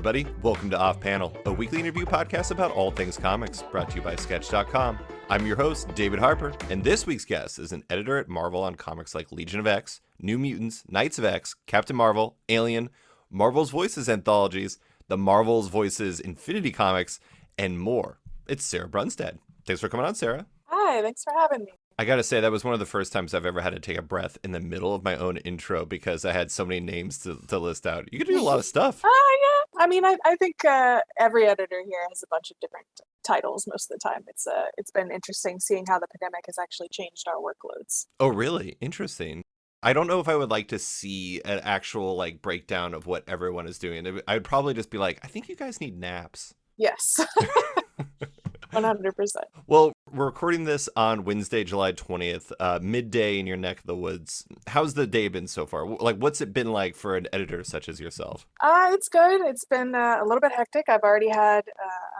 everybody. Welcome to Off Panel, a weekly interview podcast about all things comics, brought to you by Sketch.com. I'm your host, David Harper, and this week's guest is an editor at Marvel on comics like Legion of X, New Mutants, Knights of X, Captain Marvel, Alien, Marvel's Voices anthologies, the Marvel's Voices Infinity Comics, and more. It's Sarah Brunstad. Thanks for coming on, Sarah. Hi, thanks for having me. I gotta say, that was one of the first times I've ever had to take a breath in the middle of my own intro because I had so many names to list out. You can do a lot of stuff. Yeah. I mean, I think every editor here has a bunch of different titles most of the time. It's been interesting seeing how the pandemic has actually changed our workloads. Oh, really? Interesting. I don't know if I would like to see an actual breakdown of what everyone is doing. I'd probably just be like, I think you guys need naps. Yes. 100%. Well, we're recording this on Wednesday, July 20th, midday in your neck of the woods. How's the day been so far? What's it been like for an editor such as yourself? It's good. It's been a little bit hectic. I've already had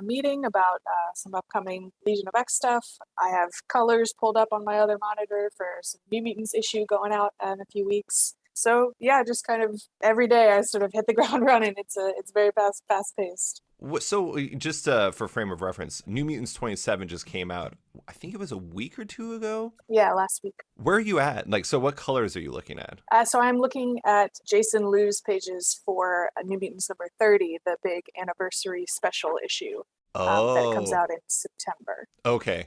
a meeting about some upcoming Legion of X stuff. I have colors pulled up on my other monitor for some New Mutants issue going out in a few weeks. So yeah, just kind of every day I sort of hit the ground running. It's very fast paced. So just for frame of reference, New Mutants 27 just came out. I think it was a week or two ago. Yeah, last week. Where are you at? So what colors are you looking at? So I'm looking at Jason Liu's pages for New Mutants number 30, the big anniversary special issue. That comes out in September. Okay.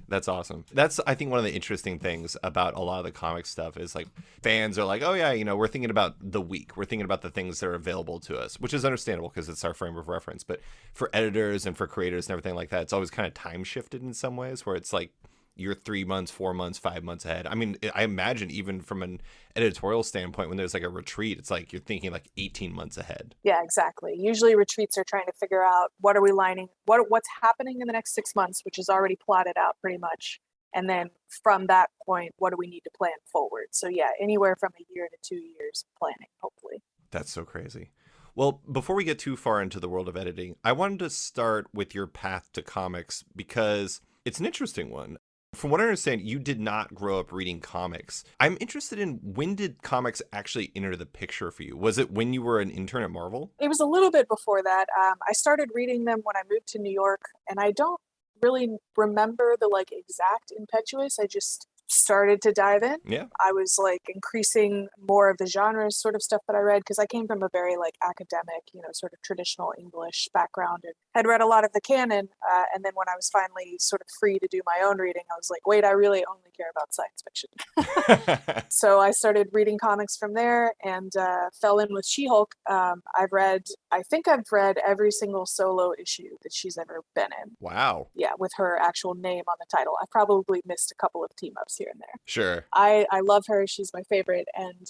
That's awesome. That's, I think, one of the interesting things about a lot of the comic stuff is fans are like, oh yeah, we're thinking about the week. We're thinking about the things that are available to us, which is understandable because it's our frame of reference. But for editors and for creators and everything like that, it's always kind of time shifted in some ways where it's like you're 3 months, 4 months, 5 months ahead. I mean, I imagine even from an editorial standpoint, when there's a retreat, it's like you're thinking 18 months ahead. Yeah, exactly. Usually retreats are trying to figure out what's happening in the next 6 months, which is already plotted out pretty much. And then from that point, what do we need to plan forward? So yeah, anywhere from a year to 2 years planning, hopefully. That's so crazy. Well, before we get too far into the world of editing, I wanted to start with your path to comics because it's an interesting one. From what I understand, you did not grow up reading comics. I'm interested in, when did comics actually enter the picture for you? Was it when you were an intern at Marvel? It was a little bit before that. I started reading them when I moved to New York, and I don't really remember the exact impetus. I just started to dive in. Yeah. I was increasing more of the genres sort of stuff that I read because I came from a very academic, sort of traditional English background and had read a lot of the canon. And then when I was finally sort of free to do my own reading, I was like, wait, I really only care about science fiction. So I started reading comics from there and fell in with She-Hulk. I think I've read every single solo issue that she's ever been in. Wow. Yeah, with her actual name on the title. I probably missed a couple of team-ups here and there. Sure. I love her. She's my favorite. And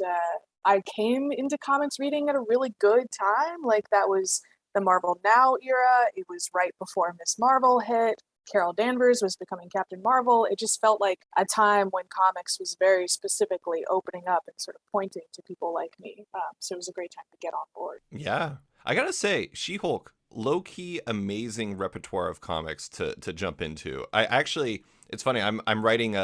I came into comics reading at a really good time. That was the Marvel Now era. It was right before Miss Marvel hit. Carol Danvers was becoming Captain Marvel. It just felt like a time when comics was very specifically opening up and sort of pointing to people like me. So it was a great time to get on board. Yeah. I gotta say, She-Hulk, low-key amazing repertoire of comics to jump into. It's funny, I'm writing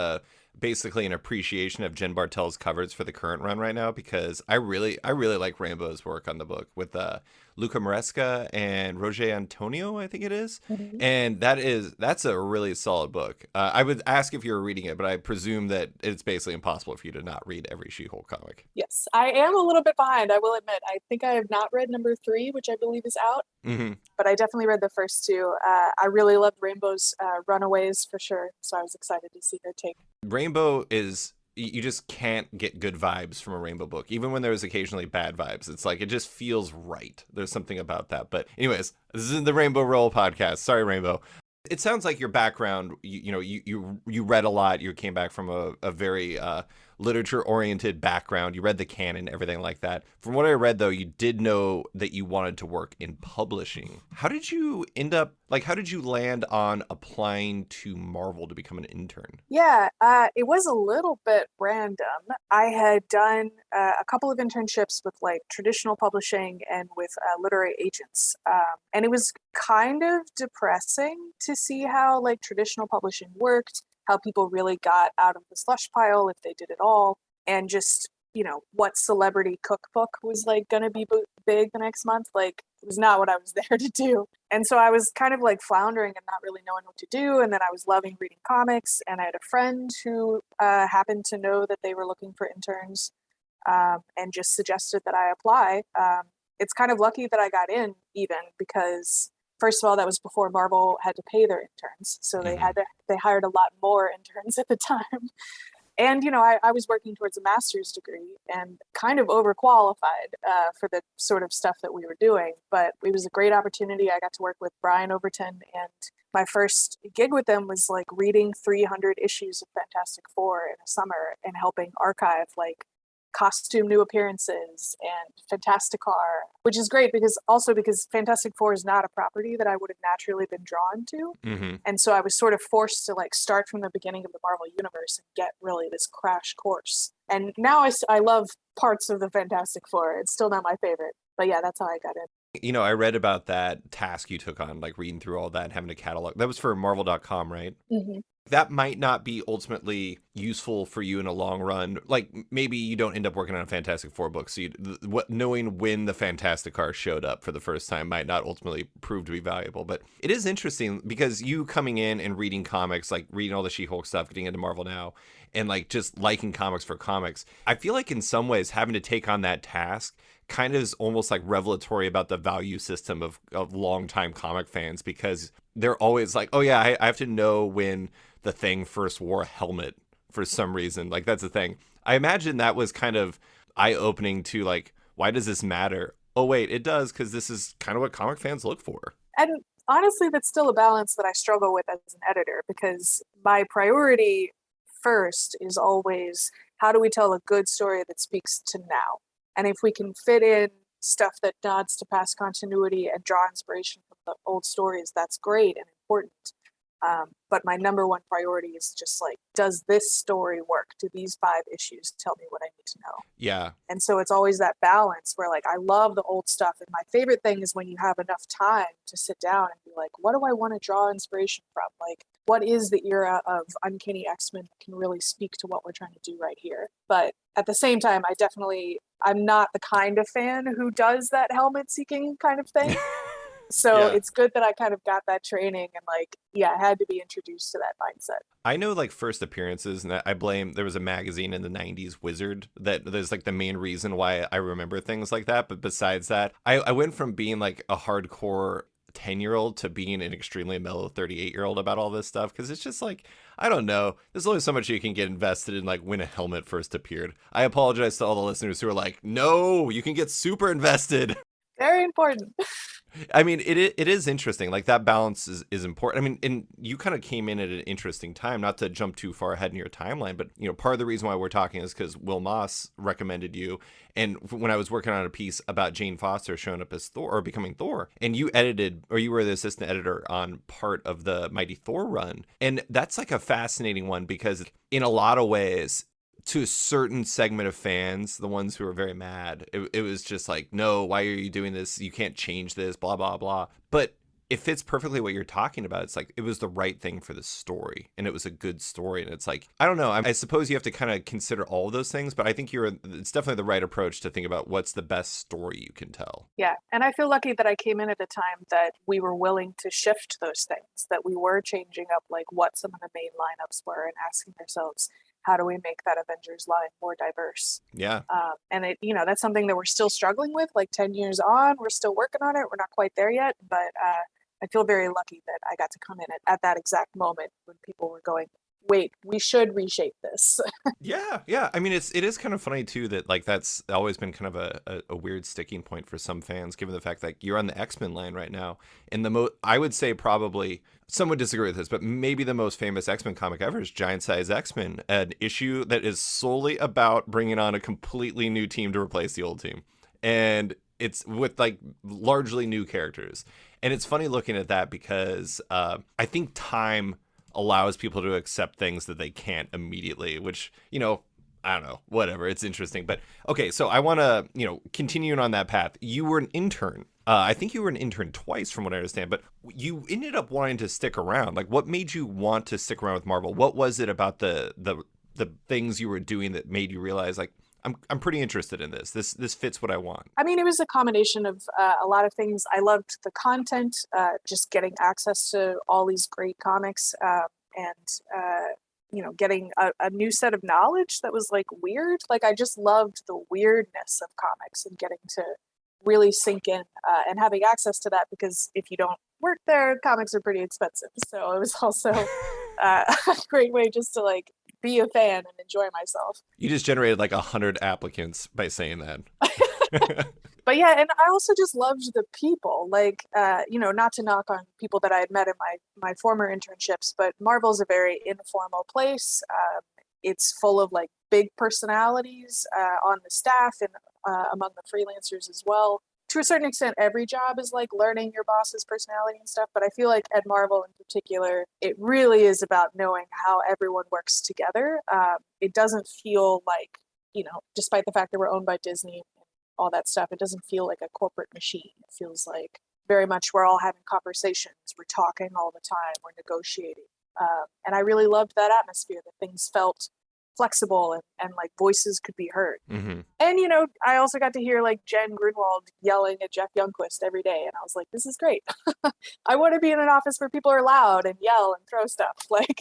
basically an appreciation of Jen Bartel's covers for the current run right now because I really like Rainbow's work on the book with Luca Maresca and Roger Antonio, I think it is. Mm-hmm. And that's a really solid book. I would ask if you were reading it, but I presume that it's basically impossible for you to not read every She-Hulk comic. Yes, I am a little bit behind, I will admit. I think I have not read number 3, which I believe is out. Mm-hmm. But I definitely read the first 2. I really loved Rainbow's Runaways for sure, so I was excited to see her take. Rainbow is, you just can't get good vibes from a Rainbow book. Even when there's occasionally bad vibes, it's it just feels right. There's something about that. But anyways, this is the Rainbow Roll podcast. Sorry, Rainbow. It sounds like your background, you read a lot. You came back from a very literature-oriented background. You read the canon, everything like that. From what I read, though, you did know that you wanted to work in publishing. How did you how did you land on applying to Marvel to become an intern? Yeah, it was a little bit random. I had done a couple of internships with traditional publishing and with literary agents. And it was kind of depressing to see how traditional publishing worked, how people really got out of the slush pile if they did it all, and just what celebrity cookbook was like going to be big the next month. Like, it was not what I was there to do. And so I was kind of like floundering and not really knowing what to do. And then I was loving reading comics. And I had a friend who happened to know that they were looking for interns, and just suggested that I apply. It's kind of lucky that I got in, even because first of all, that was before Marvel had to pay their interns. So they hired a lot more interns at the time. And, I was working towards a master's degree and kind of overqualified for the sort of stuff that we were doing. But it was a great opportunity. I got to work with Brian Overton, and my first gig with them was like reading 300 issues of Fantastic Four in a summer and helping archive like costume new appearances and Fantasticar, which is great because Fantastic Four is not a property that I would have naturally been drawn to. Mm-hmm. And so I was sort of forced to like start from the beginning of the Marvel universe and get really this crash course. And now I love parts of the Fantastic Four. It's still not my favorite, but yeah, that's how I got in. I read about that task you took on, like reading through all that and having to catalog. That was for Marvel.com, right? Mm-hmm. That might not be ultimately useful for you in a long run. Like, maybe you don't end up working on a Fantastic Four book. So knowing when the Fantasticar showed up for the first time might not ultimately prove to be valuable. But it is interesting because you coming in and reading comics, like reading all the She-Hulk stuff, getting into Marvel now, and like just liking comics for comics, I feel like in some ways having to take on that task kind of is almost like revelatory about the value system of longtime comic fans, because they're always like, oh yeah, I have to know when the Thing first wore a helmet for some reason. Like, that's the thing. I imagine that was kind of eye-opening to like, why does this matter? Oh wait, it does, because this is kind of what comic fans look for. And honestly, that's still a balance that I struggle with as an editor, because my priority first is always, how do we tell a good story that speaks to now? And if we can fit in stuff that nods to past continuity and draw inspiration from the old stories, that's great and important. But my number one priority is just like, does this story work? Do these 5 issues tell me what I need to know? Yeah. And so it's always that balance where like, I love the old stuff. And my favorite thing is when you have enough time to sit down and be like, what do I want to draw inspiration from? Like, what is the era of Uncanny X-Men that can really speak to what we're trying to do right here? But at the same time, I'm not the kind of fan who does that helmet seeking kind of thing. So It's good that I kind of got that training and like, I had to be introduced to that mindset. I know like first appearances, and I blame, there was a magazine in the 90s, Wizard, that there's like the main reason why I remember things like that. But besides that, I went from being like a hardcore 10-year-old to being an extremely mellow 38-year-old about all this stuff, because it's just like, I don't know, there's only so much you can get invested in, like when a helmet first appeared. I apologize to all the listeners who are like, no, you can get super invested. Very important. I mean, it is interesting. Like, that balance is important. I mean, and you kind of came in at an interesting time, not to jump too far ahead in your timeline, but, part of the reason why we're talking is because Will Moss recommended you. And when I was working on a piece about Jane Foster showing up as Thor, or becoming Thor, and you were the assistant editor on part of the Mighty Thor run. And that's like a fascinating one, because in a lot of ways, to a certain segment of fans, the ones who are very mad, it was just like, no, why are you doing this? You can't change this, blah, blah, blah. But it fits perfectly what you're talking about. It's like, it was the right thing for the story, and it was a good story. And it's like, I don't know. I suppose you have to kind of consider all of those things, but I think it's definitely the right approach to think about what's the best story you can tell. Yeah. And I feel lucky that I came in at a time that we were willing to shift those things, that we were changing up like what some of the main lineups were and asking ourselves, how do we make that Avengers line more diverse? Yeah. And that's something that we're still struggling with. Like 10 years on, we're still working on it. We're not quite there yet, but I feel very lucky that I got to come in at that exact moment when people were going, wait, we should reshape this. Yeah. I mean, it is kind of funny too that like that's always been kind of a weird sticking point for some fans, given the fact that you're on the X-Men line right now, and I would say probably, some would disagree with this, but maybe the most famous X-Men comic ever is Giant Size X-Men, an issue that is solely about bringing on a completely new team to replace the old team, and it's with like largely new characters. And it's funny looking at that because I think time allows people to accept things that they can't immediately, which, I don't know, whatever. It's interesting. But okay, so I want to, continuing on that path. You were an intern. I think you were an intern twice from what I understand, but you ended up wanting to stick around. Like, what made you want to stick around with Marvel? What was it about the things you were doing that made you realize, like, I'm pretty interested in this. This fits what I want. I mean, it was a combination of a lot of things. I loved the content, just getting access to all these great comics, and getting a new set of knowledge that was like weird. Like I just loved the weirdness of comics and getting to really sink in, and having access to that, because if you don't work there, comics are pretty expensive. So it was also a great way just to like be a fan and enjoy myself. You just generated like 100 applicants by saying that. But yeah, and I also just loved the people, like, not to knock on people that I had met in my former internships, but Marvel's a very informal place. It's full of like big personalities on the staff and among the freelancers as well. To a certain extent, every job is like learning your boss's personality and stuff. But I feel like at Marvel in particular, it really is about knowing how everyone works together. It doesn't feel like, despite the fact that we're owned by Disney and all that stuff, it doesn't feel like a corporate machine. It feels like very much we're all having conversations. We're talking all the time. We're negotiating. And I really loved that atmosphere, that things felt flexible and like voices could be heard. Mm-hmm. And I also got to hear like Jen Grunwald yelling at Jeff Youngquist every day, and I was like, this is great. I want to be in an office where people are loud and yell and throw stuff. Like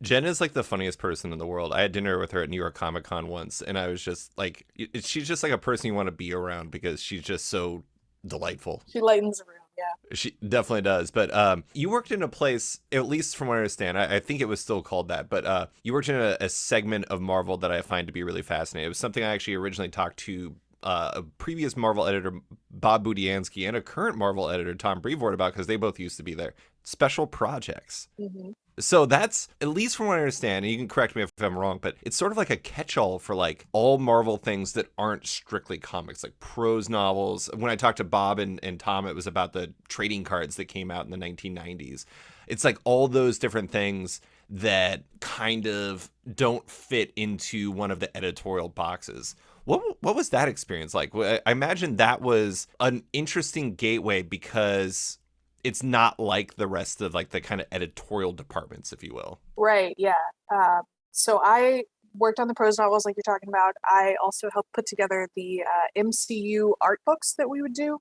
Jen is like the funniest person in the world. I had dinner with her at New York Comic Con once, and I was just like, she's just like a person you want to be around because she's just so delightful. She lightens the room. Yeah, she definitely does. But you worked in a place, at least from what I understand, I think it was still called that, but you worked in a segment of Marvel that I find to be really fascinating. It was something I actually originally talked to a previous Marvel editor, Bob Budiansky, and a current Marvel editor, Tom Brevoort, about, because they both used to be there. Special projects. Mm-hmm. So that's, at least from what I understand, and you can correct me if I'm wrong, but it's sort of like a catch-all for like all Marvel things that aren't strictly comics, like prose novels. When I talked to Bob and Tom, it was about the trading cards that came out in the 1990s. It's like all those different things that kind of don't fit into one of the editorial boxes. What was that experience like? I imagine that was an interesting gateway because it's not like the rest of like the kind of editorial departments, if you will. Right. Yeah. So I worked on the prose novels like you're talking about. I also helped put together the MCU art books that we would do,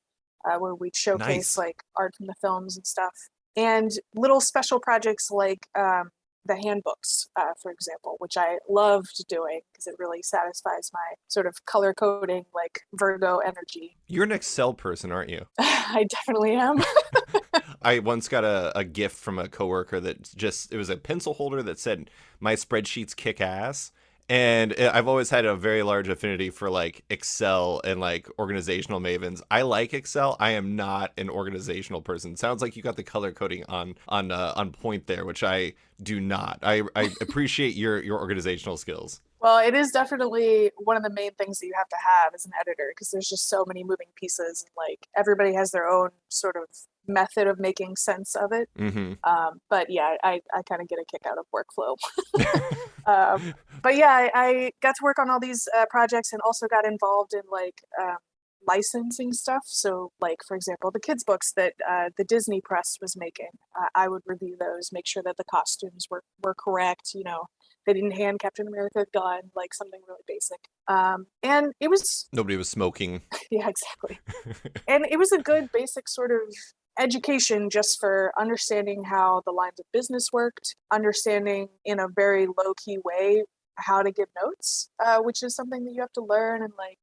where we'd showcase like art from the films and stuff, and little special projects like the handbooks, for example, which I loved doing because it really satisfies my sort of color coding, like Virgo energy. You're an Excel person, aren't you? I definitely am. I once got a gift from a coworker it was a pencil holder that said, "My spreadsheets kick ass." And I've always had a very large affinity for like Excel and like organizational mavens. I like Excel. I am not an organizational person. Sounds like you got the color coding on point there, which I do not. I appreciate your organizational skills. Well, it is definitely one of the main things that you have to have as an editor, because there's just so many moving pieces, and like everybody has their own sort of method of making sense of it. Mm-hmm. But yeah, I kind of get a kick out of workflow. But yeah, I got to work on all these projects, and also got involved in like licensing stuff. So like, for example, the kids books that the Disney press was making, I would review those, make sure that the costumes were correct. They didn't hand Captain America a gun, like something really basic. And it was... Nobody was smoking. Yeah, exactly. And it was a good basic sort of education just for understanding how the lines of business worked, understanding in a very low-key way how to give notes, which is something that you have to learn. And like,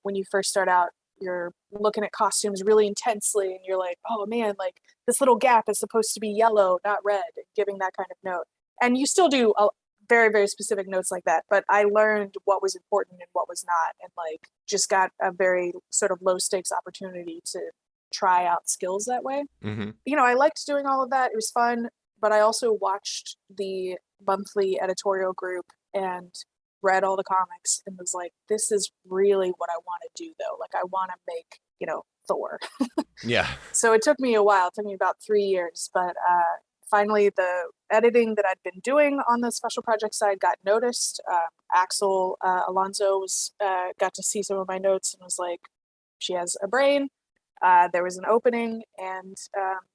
when you first start out, you're looking at costumes really intensely, and you're like, oh man, like this little gap is supposed to be yellow, not red, and giving that kind of note. And you still do very, very specific notes like that. But I learned what was important and what was not, and like just got a very sort of low stakes opportunity to try out skills that way. Mm-hmm. I liked doing all of that. It was fun, but I also watched the monthly editorial group and read all the comics and was like, this is really what I want to do though. Like I want to make, Thor. Yeah. So it took me a while. It took me about 3 years, but finally, the editing that I'd been doing on the special project side got noticed. Axel Alonso got to see some of my notes and was like, she has a brain. There was an opening, and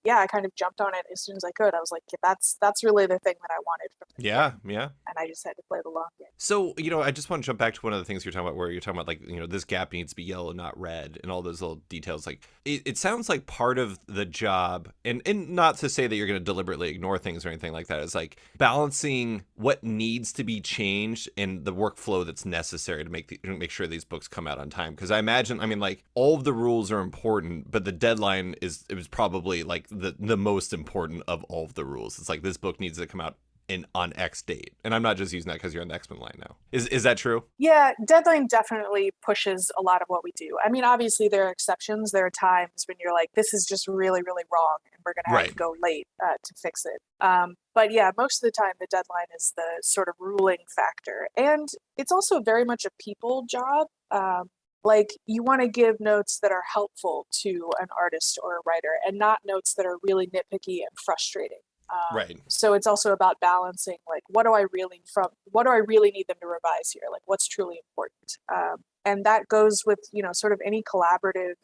I kind of jumped on it as soon as I could. I was like, yeah, that's really the thing that I wanted from the Yeah, beginning. yeah. And I just had to play the long game. So, I just want to jump back to one of the things you're talking about where you're talking about like, this gap needs to be yellow, not red, and all those little details. Like it sounds like part of the job, and not to say that you're going to deliberately ignore things or anything like that, is like balancing what needs to be changed and the workflow that's necessary to make sure these books come out on time. Because I imagine, like all of the rules are important, but the deadline was probably like the most important of all of the rules. It's like this book needs to come out on X date. And I'm not just using that because you're on the X-Men line now. Is that true? Yeah, deadline definitely pushes a lot of what we do. I mean, obviously there are exceptions. There are times when you're like, this is just really, really wrong, and we're going to have to go late to fix it. But yeah, most of the time the deadline is the sort of ruling factor. And it's also very much a people job. Like you want to give notes that are helpful to an artist or a writer and not notes that are really nitpicky and frustrating. Right. So it's also about balancing, like, what do I really need them to revise here? Like, what's truly important? And that goes with, sort of any collaborative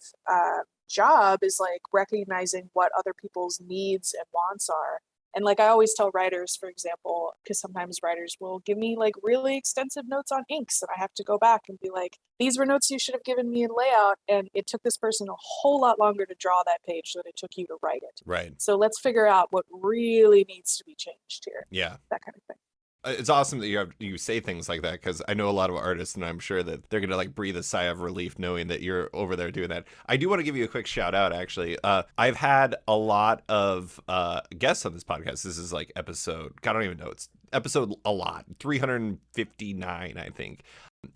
job is like recognizing what other people's needs and wants are. And like I always tell writers, for example, because sometimes writers will give me like really extensive notes on inks, and I have to go back and be like, these were notes you should have given me in layout, and it took this person a whole lot longer to draw that page than it took you to write it. Right. So let's figure out what really needs to be changed here. Yeah. That kind of thing. It's awesome that you say things like that, because I know a lot of artists, and I'm sure that they're gonna like breathe a sigh of relief knowing that you're over there doing that. I do want to give you a quick shout out, actually. I've had a lot of guests on this podcast. This is like episode, I don't even know, it's episode a lot, 359, I think.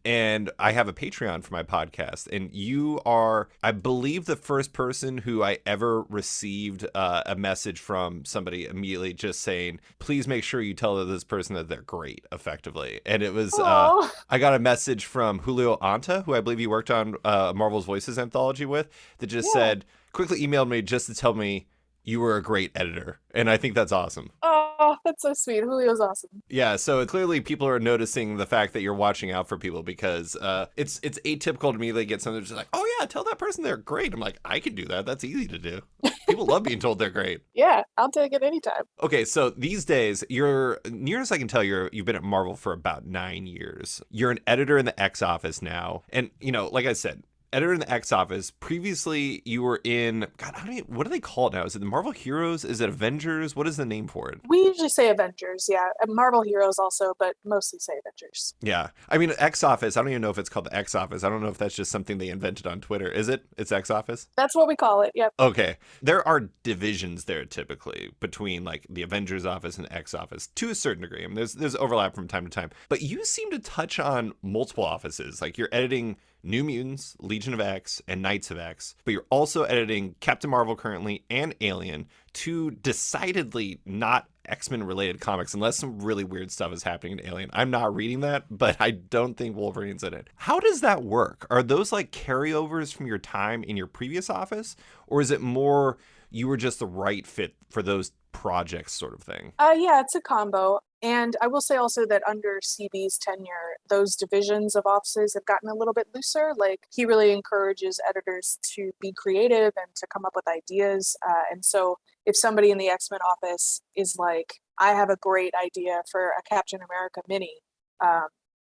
And I have a Patreon for my podcast, and you are, I believe, the first person who I ever received a message from somebody immediately just saying, please make sure you tell this person that they're great, effectively. And it was, I got a message from Julio Anta, who I believe you worked on Marvel's Voices anthology with, that just said, quickly emailed me just to tell me you were a great editor. And I think that's awesome. Oh, that's so sweet. Julio's awesome. Yeah, so clearly people are noticing the fact that you're watching out for people, because it's atypical to me. They get something just like, oh yeah, tell that person they're great. I'm like, I can do that. That's easy to do. People love being told they're great. Yeah, I'll take it anytime. Okay, so these days, you're, near as I can tell, you've been at Marvel for about 9 years. You're an editor in the X Office now. And, like I said, editor in the X Office. Previously, you were in, God, what do they call it now? Is it the Marvel Heroes? Is it Avengers? What is the name for it? We usually say Avengers, yeah. Marvel Heroes also, but mostly say Avengers. Yeah. I mean, X Office, I don't even know if it's called the X Office. I don't know if that's just something they invented on Twitter. Is it? It's X Office? That's what we call it, yep. Okay. There are divisions there typically between like the Avengers Office and the X Office to a certain degree. I mean, there's overlap from time to time. But you seem to touch on multiple offices. Like you're editing New Mutants, Legion of X, and Knights of X, but you're also editing Captain Marvel currently and Alien, two decidedly not X-Men related comics, unless some really weird stuff is happening in Alien. I'm not reading that, but I don't think Wolverine's in it. How does that work? Are those like carryovers from your time in your previous office, or is it more you were just the right fit for those projects sort of thing? Yeah, it's a combo. And I will say also that under CB's tenure, those divisions of offices have gotten a little bit looser. Like he really encourages editors to be creative and to come up with ideas. And so if somebody in the X-Men office is like, I have a great idea for a Captain America mini,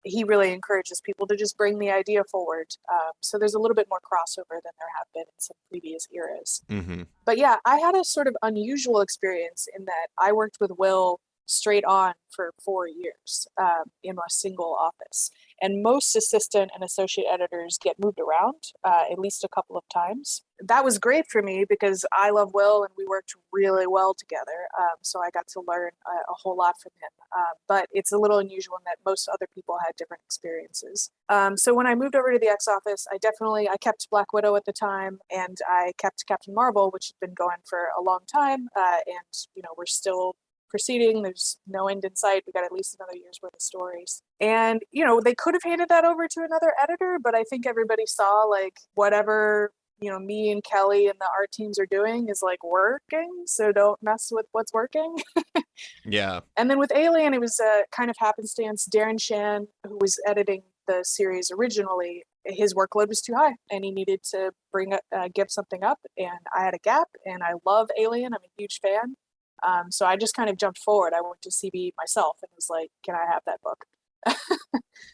he really encourages people to just bring the idea forward. So there's a little bit more crossover than there have been in some previous eras. Mm-hmm. But yeah, I had a sort of unusual experience in that I worked with Will straight on for 4 years in a single office. And most assistant and associate editors get moved around at least a couple of times. That was great for me because I love Will and we worked really well together. So I got to learn a whole lot from him. But it's a little unusual in that most other people had different experiences. So when I moved over to the X Office, I kept Black Widow at the time, and I kept Captain Marvel, which had been going for a long time. And, we're still proceeding. There's no end in sight. We got at least another year's worth of stories. And, they could have handed that over to another editor, but I think everybody saw like whatever, me and Kelly and the art teams are doing is like working. So don't mess with what's working. Yeah. And then with Alien, it was kind of happenstance. Darren Shan, who was editing the series originally, his workload was too high and he needed to give something up, and I had a gap, and I love Alien. I'm a huge fan. So I just kind of jumped forward. I went to CB myself and was like, can I have that book?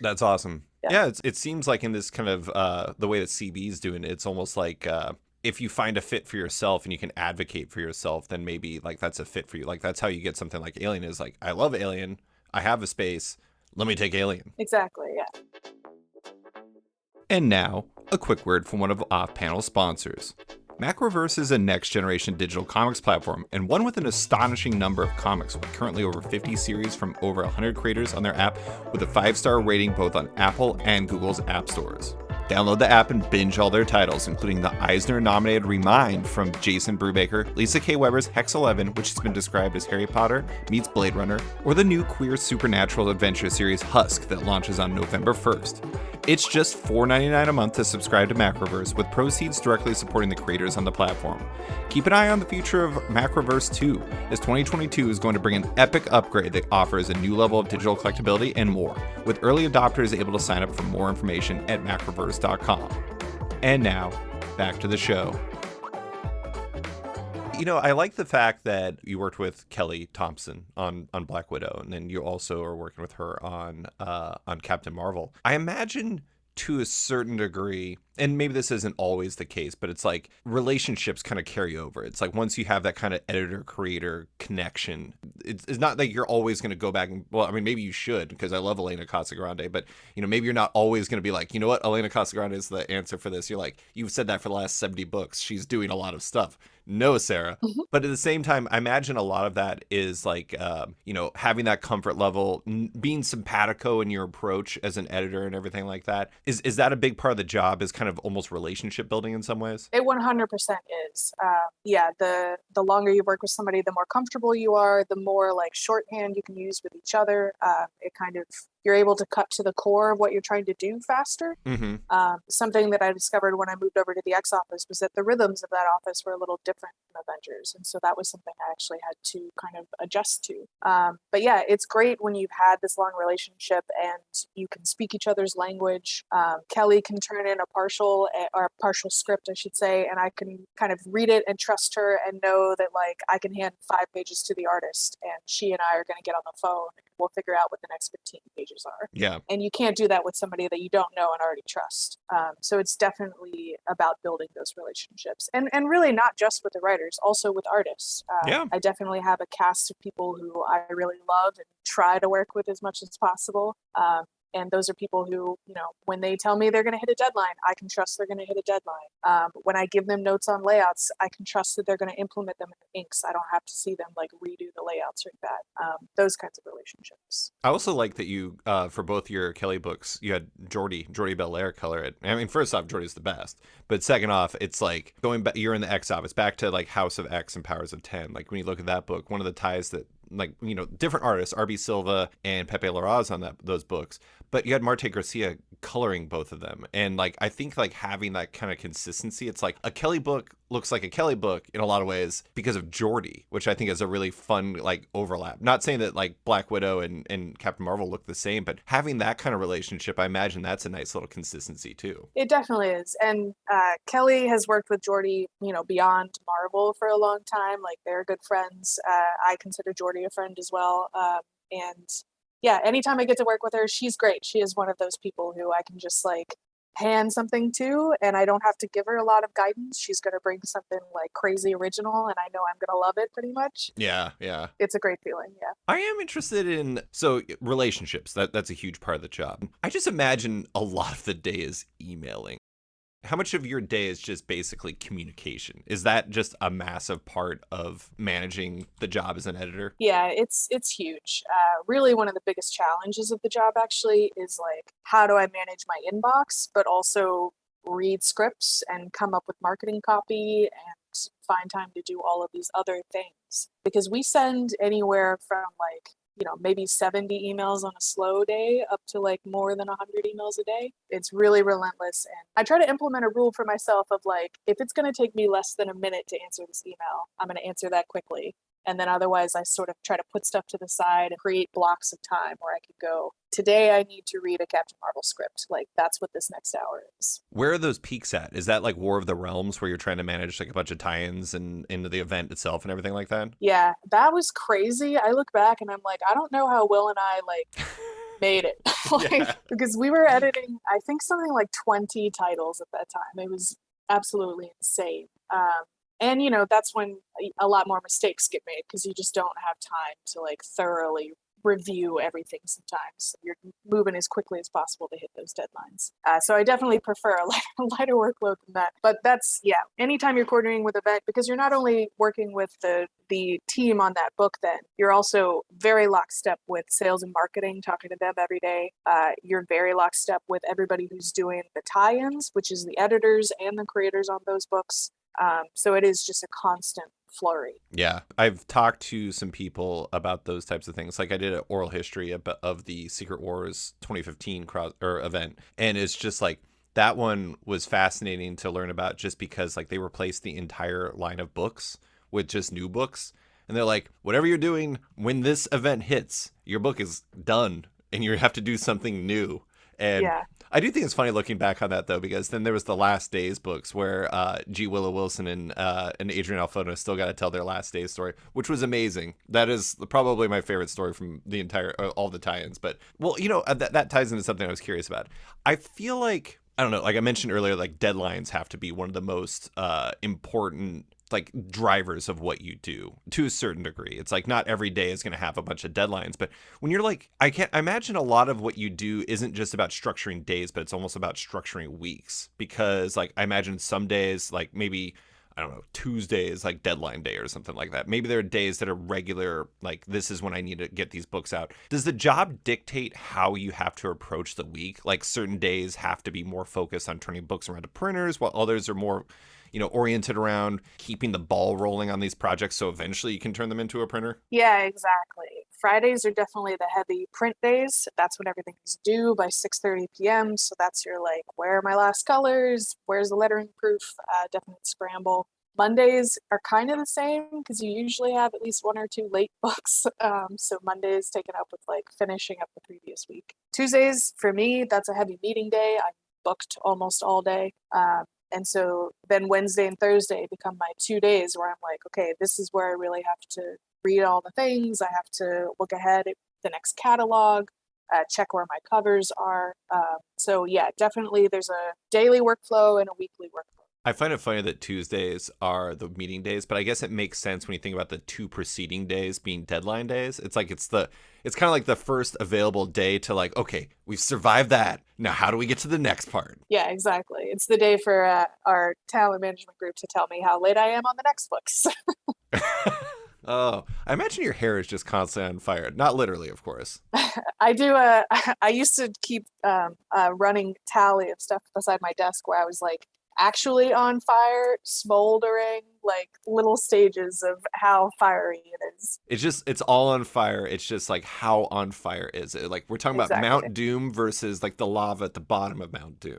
That's awesome. Yeah. Yeah, it seems like in this kind of the way that CB's doing it, it's almost like if you find a fit for yourself and you can advocate for yourself, then maybe like that's a fit for you. Like that's how you get something like Alien is like, I love Alien. I have a space. Let me take Alien. Exactly, yeah. And now, a quick word from one of off-panel sponsors. Macroverse is a next-generation digital comics platform, and one with an astonishing number of comics, with currently over 50 series from over 100 creators on their app, with a 5-star rating both on Apple and Google's app stores. Download the app and binge all their titles, including the Eisner-nominated Remind from Jason Brubaker, Lisa K. Weber's Hex 11, which has been described as Harry Potter meets Blade Runner, or the new queer supernatural adventure series Husk that launches on November 1st. It's just $4.99 a month to subscribe to Macroverse, with proceeds directly supporting the creators on the platform. Keep an eye on the future of Macroverse 2, as 2022 is going to bring an epic upgrade that offers a new level of digital collectability and more, with early adopters able to sign up for more information at macroverse.com. And now, back to the show. You know, I like the fact that you worked with Kelly Thompson on Black Widow, and then you also are working with her on Captain Marvel. I imagine to a certain degree, and maybe this isn't always the case, but it's like relationships kind of carry over. It's like once you have that kind of editor-creator connection, it's not that you're always going to go back and, well, I mean, maybe you should, because I love Elena Casagrande, but, you know, maybe you're not always going to be like, you know what, Elena Casagrande is the answer for this. You're like, you've said that for the last 70 books. She's doing a lot of stuff. No, Sarah. Mm-hmm. But at the same time, I imagine a lot of that is like, you know, having that comfort level, being simpatico in your approach as an editor and everything like that. Is that a big part of the job, is kind of almost relationship building in some ways? It 100% is. Yeah, the longer you work with somebody, the more comfortable you are, the more like shorthand you can use with each other. It kind of, you're able to cut to the core of what you're trying to do faster. Mm-hmm. Something that I discovered when I moved over to the X office was that the rhythms of that office were a little different from Avengers. And so that was something I actually had to kind of adjust to. But yeah, it's great when you've had this long relationship and you can speak each other's language. Kelly can turn in a partial script, I should say, and I can kind of read it and trust her and know that like I can hand 5 pages to the artist and she and I are going to get on the phone and we'll figure out what the next 15 pages are. Yeah. And you can't do that with somebody that you don't know and already trust. So it's definitely about building those relationships, and really not just with the writers, also with artists. Yeah. I definitely have a cast of people who I really love and try to work with as much as possible. And those are people who, you know, when they tell me they're going to hit a deadline, I can trust they're going to hit a deadline. When I give them notes on layouts, I can trust that they're going to implement them in the inks. I don't have to see them like redo the layouts or that. Those kinds of relationships. I also like that you, for both your Kelly books, you had Jordy Belair color it. I mean, first off, Jordy's the best. But second off, it's like going back, you're in the X office, back to like House of X and Powers of 10. Like when you look at that book, one of the ties that, like, you know, different artists, R.B. Silva and Pepe Larraz on those books, but you had Marte Garcia coloring both of them. And like, I think like having that kind of consistency, it's like a Kelly book looks like a Kelly book in a lot of ways because of Jordy, which I think is a really fun like overlap. Not saying that like Black Widow and Captain Marvel look the same, but having that kind of relationship, I imagine that's a nice little consistency too. It definitely is. And Kelly has worked with Jordy, you know, beyond Marvel for a long time. Like they're good friends. I consider Jordy a friend as well. And yeah, anytime I get to work with her, she's great. She is one of those people who I can just like hand something to and I don't have to give her a lot of guidance. She's going to bring something like crazy original and I know I'm going to love it pretty much. Yeah. It's a great feeling, yeah. I am interested in, so relationships, that's a huge part of the job. I just imagine a lot of the day is emailing. How much of your day is just basically communication? Is that just a massive part of managing the job as an editor? Yeah, it's huge. Really one of the biggest challenges of the job actually is like, how do I manage my inbox, but also read scripts and come up with marketing copy and find time to do all of these other things? Because we send anywhere from like, you know, maybe 70 emails on a slow day up to like more than 100 emails a day. It's really relentless. And I try to implement a rule for myself of like, if it's going to take me less than a minute to answer this email, I'm going to answer that quickly. And then otherwise I sort of try to put stuff to the side and create blocks of time where I could go, today I need to read a Captain Marvel script. Like that's what this next hour is. Where are those peaks at? Is that like War of the Realms where you're trying to manage like a bunch of tie-ins and into the event itself and everything like that? Yeah, that was crazy. I look back and I'm like, I don't know how Will and I like made it. Yeah. Because we were editing, I think something like 20 titles at that time. It was absolutely insane. And that's when a lot more mistakes get made because you just don't have time to like thoroughly review everything sometimes. You're moving as quickly as possible to hit those deadlines. So I definitely prefer a lighter workload than that. But that's, yeah, anytime you're coordinating with event, because you're not only working with the team on that book, then you're also very lockstep with sales and marketing, talking to them every day. You're very lockstep with everybody who's doing the tie-ins, which is the editors and the creators on those books. So it is just a constant flurry. Yeah, I've talked to some people about those types of things. Like I did an oral history of the Secret Wars 2015 event, and it's just like that one was fascinating to learn about just because like they replaced the entire line of books with just new books, and they're like, whatever you're doing when this event hits, your book is done, and you have to do something new. And Yeah. I do think it's funny looking back on that though, because then there was the Last Days books where G. Willow Wilson and Adrian Alphona still got to tell their Last Days story, which was amazing. That is probably my favorite story from the entire all the tie-ins. But well, that ties into something I was curious about. I feel like I don't know, like I mentioned earlier, like deadlines have to be one of the most important like drivers of what you do to a certain degree. It's like not every day is going to have a bunch of deadlines, but when you're like, I imagine a lot of what you do isn't just about structuring days, but it's almost about structuring weeks, because like I imagine some days, like maybe, I don't know, Tuesday is like deadline day or something like that. Maybe there are days that are regular, like this is when I need to get these books out. Does the job dictate how you have to approach the week? Like certain days have to be more focused on turning books around to printers, while others are more oriented around keeping the ball rolling on these projects so eventually you can turn them into a printer? Yeah, exactly. Fridays are definitely the heavy print days. That's when everything is due by 6:30 p.m. So that's your like, where are my last colors? Where's the lettering proof? Definite scramble. Mondays are kind of the same because you usually have at least one or two late books. So Monday is taken up with like finishing up the previous week. Tuesdays, for me, that's a heavy meeting day. I'm booked almost all day. And so then Wednesday and Thursday become my 2 days where I'm like, okay, this is where I really have to read all the things. I have to look ahead at the next catalog, check where my covers are. So yeah, definitely there's a daily workflow and a weekly workflow. I find it funny that Tuesdays are the meeting days, but I guess it makes sense when you think about the two preceding days being deadline days. It's like it's kind of like the first available day to like, okay, we've survived that. Now, how do we get to the next part? Yeah, exactly. It's the day for our talent management group to tell me how late I am on the next books. Oh, I imagine your hair is just constantly on fire. Not literally, of course. I do. I used to keep a running tally of stuff beside my desk where I was like actually on fire, smoldering, like little stages of how fiery it is. It's all on fire. It's just like how on fire is it? Like we're talking about Exactly. Mount Doom versus like the lava at the bottom of Mount Doom.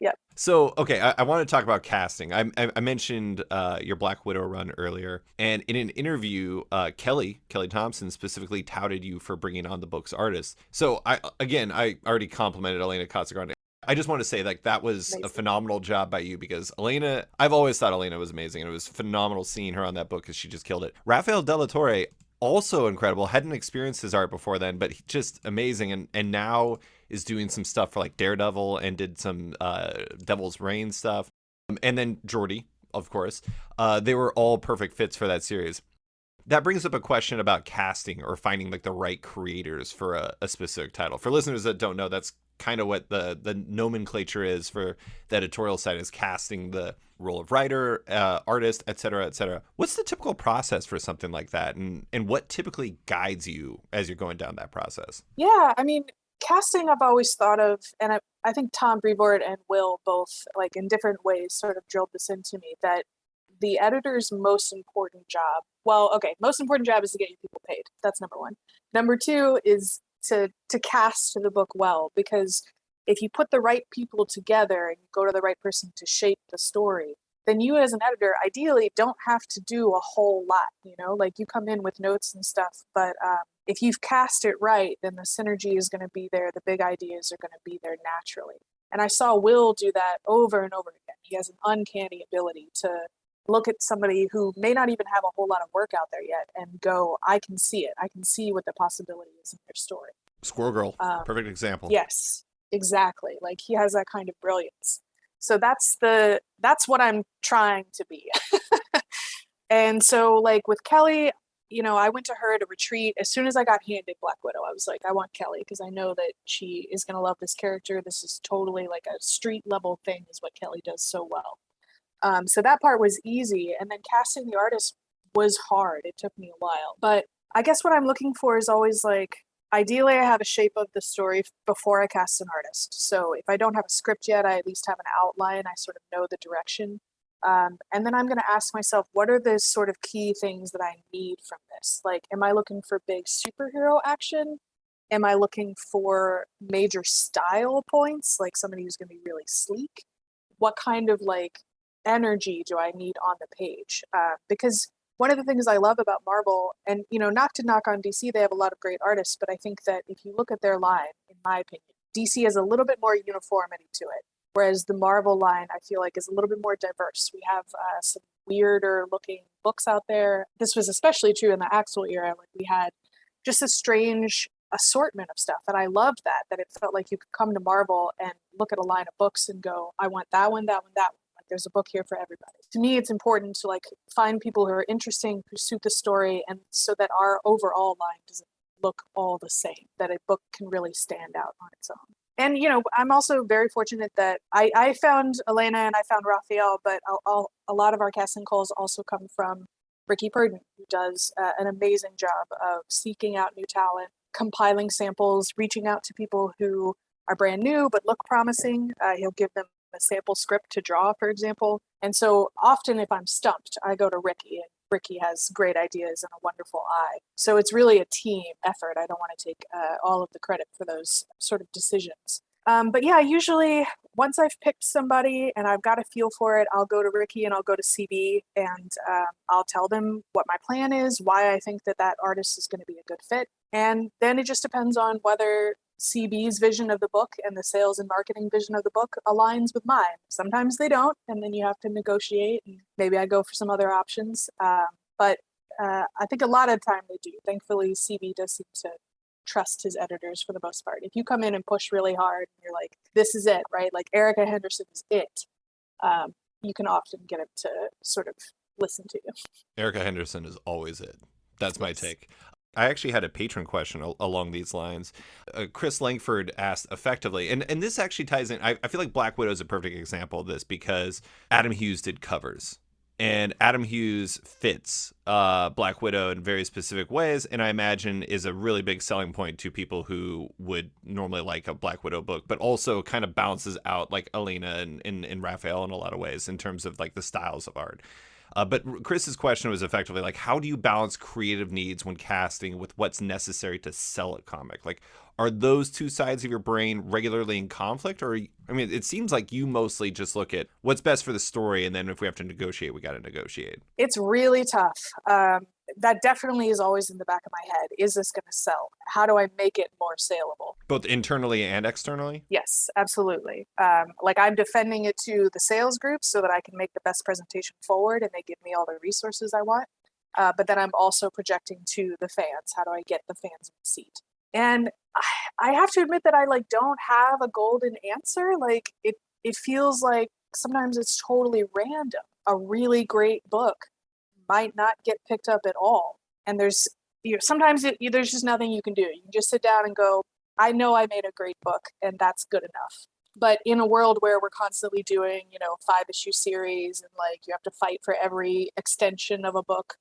Yep. So, okay, I want to talk about casting. I mentioned your Black Widow run earlier, and in an interview, Kelly Thompson specifically touted you for bringing on the book's artist. So, I already complimented Elena Casagrande. I just want to say like that was Amazing. a phenomenal job by you, because Elena, I've always thought Elena was amazing, and it was phenomenal seeing her on that book because she just killed it. Rafael Della Torre, also incredible, hadn't experienced his art before then, but just amazing, and now is doing some stuff for like Daredevil and did some Devil's Reign stuff. And then Jordy, of course. They were all perfect fits for that series. That brings up a question about casting or finding like the right creators for a specific title. For listeners that don't know, that's kind of what the nomenclature is for the editorial side, is casting the role of writer, artist, etc., etc. What's the typical process for something like that, and what typically guides you as you're going down that process? Yeah, I mean, casting I've always thought of, and I think Tom Brevoort and Will both, like in different ways, sort of drilled this into me, that the editor's most important job, well, okay, most important job is to get your people paid. That's number one. Number two is to cast the book well, because if you put the right people together and you go to the right person to shape the story, then you as an editor ideally don't have to do a whole lot, you know, like you come in with notes and stuff, but if you've cast it right, then the synergy is going to be there. The big ideas are going to be there naturally. And I saw Will do that over and over again. He has an uncanny ability to look at somebody who may not even have a whole lot of work out there yet and go, I can see it. I can see what the possibility is in their story. Squirrel Girl, perfect example. Yes, exactly. Like he has that kind of brilliance. So that's what I'm trying to be. And so like with Kelly, you know, I went to her at a retreat. As soon as I got handed Black Widow, I was like, I want Kelly because I know that she is going to love this character. This is totally like a street level thing is what Kelly does so well. So that part was easy. And then casting the artist was hard. It took me a while. But I guess what I'm looking for is always like, ideally I have a shape of the story before I cast an artist. So if I don't have a script yet, I at least have an outline. I sort of know the direction. And then I'm going to ask myself, what are the sort of key things that I need from this? Like, am I looking for big superhero action? Am I looking for major style points, like somebody who's going to be really sleek? What kind of like energy do I need on the page? Because one of the things I love about Marvel, and you know, not to knock on DC, they have a lot of great artists, but I think that if you look at their line, in my opinion, DC has a little bit more uniformity to it. Whereas the Marvel line, I feel like, is a little bit more diverse. We have some weirder looking books out there. This was especially true in the Axel era. Like we had just a strange assortment of stuff. And I loved that it felt like you could come to Marvel and look at a line of books and go, I want that one, that one, that one. Like there's a book here for everybody. To me, it's important to like find people who are interesting, who suit the story, and so that our overall line doesn't look all the same, that a book can really stand out on its own. And, you know, I'm also very fortunate that I found Elena and I found Raphael, but a lot of our casting calls also come from Ricky Purdon, who does an amazing job of seeking out new talent, compiling samples, reaching out to people who are brand new but look promising. He'll give them a sample script to draw, for example. And so often if I'm stumped, I go to Ricky, and Ricky has great ideas and a wonderful eye. So it's really a team effort. I don't want to take all of the credit for those sort of decisions. But yeah, usually once I've picked somebody and I've got a feel for it, I'll go to Ricky and I'll go to CB and I'll tell them what my plan is, why I think that that artist is going to be a good fit. And then it just depends on whether CB's vision of the book and the sales and marketing vision of the book aligns with mine. Sometimes they don't, and then you have to negotiate, and maybe I go for some other options. But I think a lot of the time they do. Thankfully, CB does seem to trust his editors for the most part. If you come in and push really hard, and you're like, this is it, right? Like Erica Henderson is it. You can often get him to sort of listen to you. Erica Henderson is always it. That's my take. I actually had a patron question along these lines. Chris Langford asked effectively, and this actually ties in. I feel like Black Widow is a perfect example of this because Adam Hughes did covers. And Adam Hughes fits Black Widow in very specific ways, and I imagine is a really big selling point to people who would normally like a Black Widow book, but also kind of balances out like Alina and Raphael in a lot of ways in terms of like the styles of art. But Chris's question was effectively like, how do you balance creative needs when casting with what's necessary to sell a comic? Like, are those two sides of your brain regularly in conflict? Or, I mean, it seems like you mostly just look at what's best for the story, and then if we have to negotiate, we got to negotiate. It's really tough. That definitely is always in the back of my head. Is this going to sell? How do I make it more saleable? Both internally and externally? Yes, absolutely. Like I'm defending it to the sales group so that I can make the best presentation forward and they give me all the resources I want. But then I'm also projecting to the fans. How do I get the fans in the seat? And I have to admit that I like don't have a golden answer. Like it feels like sometimes it's totally random. A really great book might not get picked up at all. And there's, you know, sometimes there's just nothing you can do. You can just sit down and go, I know I made a great book and that's good enough. But in a world where we're constantly doing, you know, 5-issue series and like you have to fight for every extension of a book,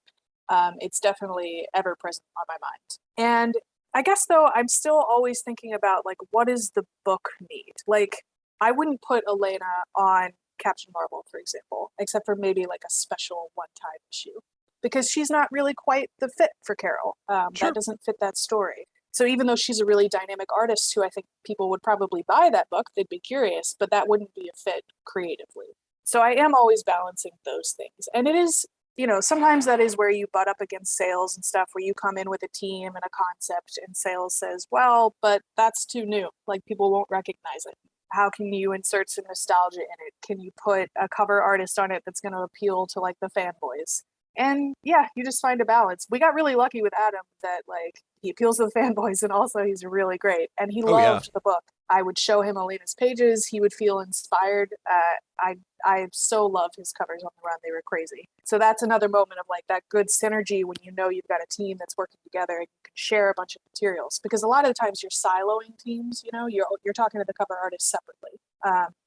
it's definitely ever present on my mind. And I guess though, I'm still always thinking about like, what does the book need? Like, I wouldn't put Elena on Captain Marvel, for example, except for maybe like a special one-time issue, because she's not really quite the fit for Carol. Sure. That doesn't fit that story. So even though she's a really dynamic artist who I think people would probably buy that book, they'd be curious, but that wouldn't be a fit creatively. So I am always balancing those things. And it is, sometimes that is where you butt up against sales and stuff, where you come in with a team and a concept and sales says, well, but that's too new. Like people won't recognize it. How can you insert some nostalgia in it? Can you put a cover artist on it that's going to appeal to like the fanboys? And yeah, you just find a balance. We got really lucky with Adam that like he appeals to the fanboys and also he's really great. And he Oh yeah. loved the book. I would show him Elena's pages. He would feel inspired. I so love his covers on the run. They were crazy. So that's another moment of like that good synergy when you know you've got a team that's working together and you can share a bunch of materials. Because a lot of the times you're siloing teams. You're talking to the cover artist separately,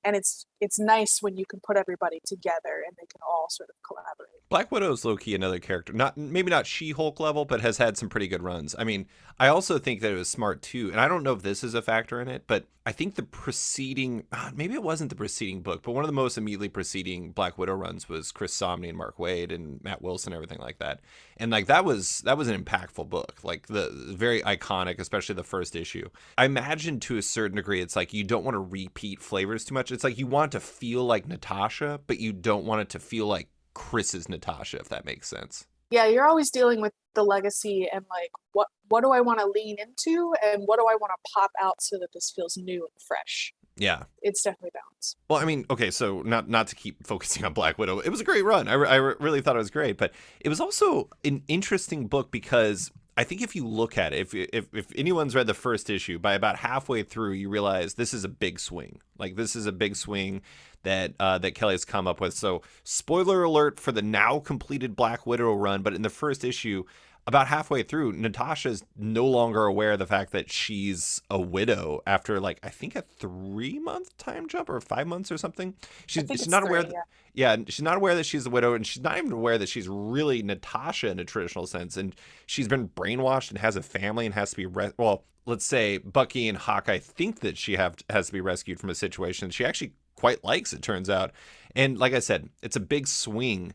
and it's nice when you can put everybody together and they can all sort of collaborate. Black Widow's low-key another character, not maybe not She-Hulk level, but has had some pretty good runs. I mean, I also think that it was smart too, and I don't know if this is a factor in it, but I think the preceding, maybe it wasn't the preceding book, but one of the most immediately preceding Black Widow runs was Chris Samnee and Mark Waid and Matt Wilson, everything like that. And like that was an impactful book, like the very iconic, especially the first issue. I imagine to a certain degree, it's like you don't want to repeat flavors too much. It's like you want it to feel like Natasha, but you don't want it to feel like Chris's Natasha, if that makes sense. Yeah, you're always dealing with the legacy and like what do I want to lean into and what do I want to pop out so that this feels new and fresh. Yeah. It's definitely balanced. Well, I mean, okay, so not to keep focusing on Black Widow. It was a great run. I really thought it was great, but it was also an interesting book because I think if you look at it, if anyone's read the first issue, by about halfway through, you realize this is a big swing. Like this is a big swing that Kelly has come up with. So, spoiler alert for the now completed Black Widow run, but in the first issue, about halfway through, Natasha's no longer aware of the fact that she's a widow after like I think a 3-month time jump or 5 months or something. She's not aware. Yeah, she's not aware that she's a widow, and she's not even aware that she's really Natasha in a traditional sense. And she's been brainwashed and has a family and has to be well. Let's say Bucky and Hawkeye think that she has to be rescued from a situation she actually quite likes, it turns out. And like I said, it's a big swing,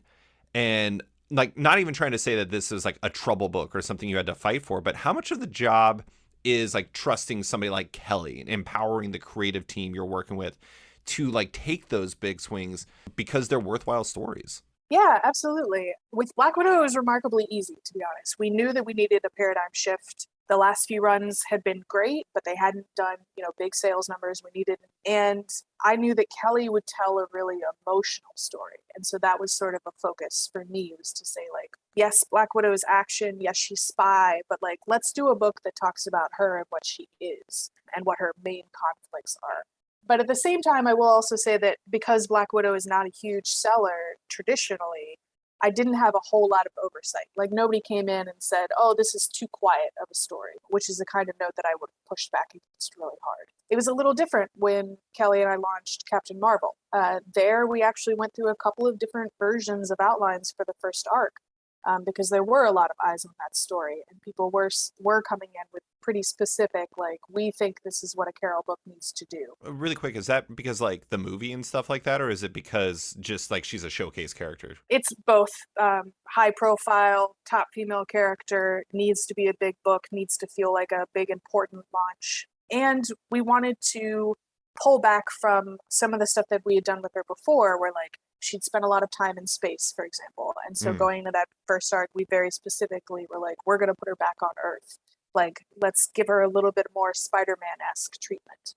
and like not even trying to say that this is like a trouble book or something you had to fight for, but how much of the job is like trusting somebody like Kelly and empowering the creative team you're working with to like take those big swings because they're worthwhile stories. Yeah, absolutely. With Black Widow, it was remarkably easy, to be honest. We knew that we needed a paradigm shift. The last few runs had been great, but they hadn't done, big sales numbers we needed. And I knew that Kelly would tell a really emotional story. And so that was sort of a focus for me, was to say like, yes, Black Widow is action. Yes, she's spy, but like, let's do a book that talks about her and what she is and what her main conflicts are. But at the same time, I will also say that because Black Widow is not a huge seller traditionally, I didn't have a whole lot of oversight. Like nobody came in and said, oh, this is too quiet of a story, which is the kind of note that I would have pushed back against really hard. It was a little different when Kelly and I launched Captain Marvel. There, we actually went through a couple of different versions of outlines for the first arc. Because there were a lot of eyes on that story, and people were coming in with pretty specific, like, we think this is what a Carol book needs to do. Really quick, is that because like the movie and stuff like that, or is it because just like she's a showcase character? It's both. High profile, top female character, needs to be a big book, needs to feel like a big important launch. And we wanted to pull back from some of the stuff that we had done with her before, where like she'd spent a lot of time in space, for example. And so going into that first arc, we very specifically were like, we're going to put her back on Earth. Like, let's give her a little bit more Spider-Man-esque treatment,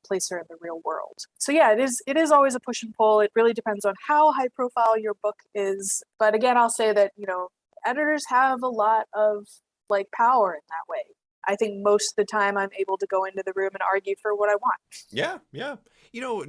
place her in the real world. So yeah, it is always a push and pull. It really depends on how high profile your book is. But again, I'll say that, editors have a lot of like power in that way. I think most of the time I'm able to go into the room and argue for what I want. Yeah.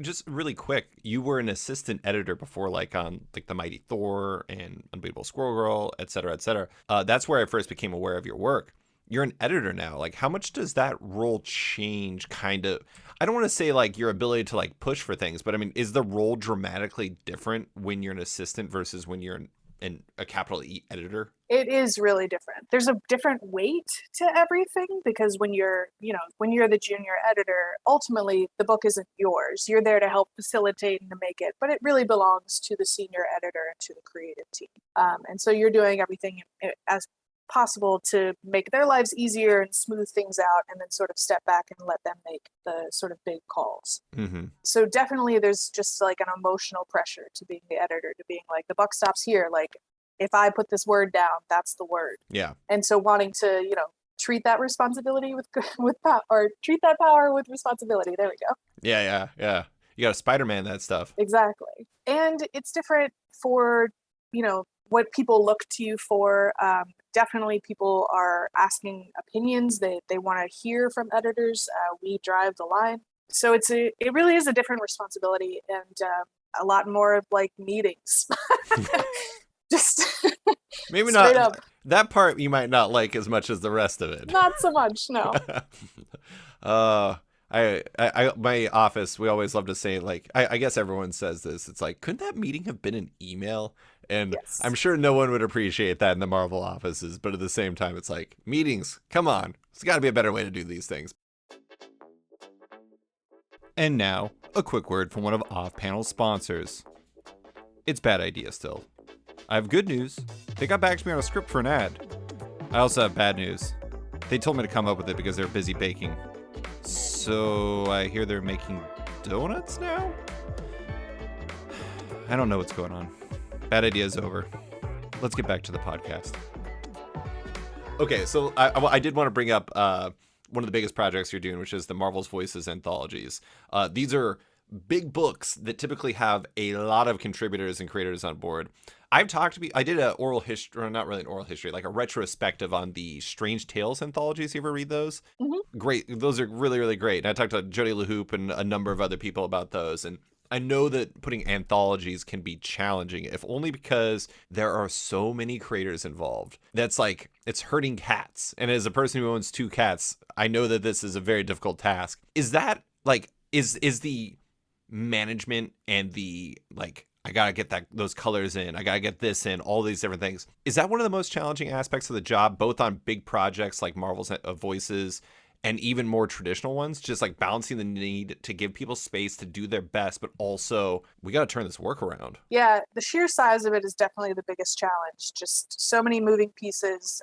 Just really quick, you were an assistant editor before, like on like The Mighty Thor and Unbeatable Squirrel Girl, et cetera, et cetera. That's where I first became aware of your work. You're an editor now. Like, how much does that role change? Kind of, I don't want to say like your ability to like push for things, but I mean, is the role dramatically different when you're an assistant versus when you're a capital E editor? It is really different. There's a different weight to everything because when you're the junior editor, ultimately the book isn't yours. You're there to help facilitate and to make it, but it really belongs to the senior editor and to the creative team. And so you're doing everything as possible to make their lives easier and smooth things out, and then sort of step back and let them make the sort of big calls. Mm-hmm. So definitely there's just like an emotional pressure to being the editor, to being like, the buck stops here. Like, if I put this word down, that's the word. Yeah. And so wanting to, treat that responsibility with power, or treat that power with responsibility. There we go. Yeah. You got to Spider-Man that stuff. Exactly. And it's different for, what people look to you for. Definitely people are asking opinions. They want to hear from editors. We drive the line. So it really is a different responsibility, and a lot more of like meetings. Just maybe straight not up. That part you might not like as much as the rest of it. Not so much, no. I my office, we always love to say, like, I guess everyone says this. It's like, couldn't that meeting have been an email? And Yes. I'm sure no one would appreciate that in the Marvel offices, but at the same time, it's like, meetings, come on. There's got to be a better way to do these things. And now, a quick word from one of Off-Panel's sponsors. It's Bad Idea still. I have good news. They got back to me on a script for an ad. I also have bad news. They told me to come up with it because they're busy baking. So I hear they're making donuts now? I don't know what's going on. Bad idea is over. Let's get back to the podcast. Okay, so I did want to bring up one of the biggest projects you're doing, which is the Marvel's Voices anthologies. These are big books that typically have a lot of contributors and creators on board. I did an oral history, or not really an oral history, like a retrospective on the Strange Tales anthologies. You ever read those? Mm-hmm. Great. Those are really, really great. And I talked to Jody LaHoop and a number of other people about those. And I know that putting anthologies can be challenging, if only because there are so many creators involved. That's like, it's herding cats. And as a person who owns 2 cats, I know that this is a very difficult task. Is that like, is the management and the like, I gotta get those colors in, I gotta get this in, all these different things, is that one of the most challenging aspects of the job, both on big projects like Marvel's Voices and even more traditional ones, just like balancing the need to give people space to do their best, but also we got to turn this work around? Yeah, the sheer size of it is definitely the biggest challenge. Just so many moving pieces,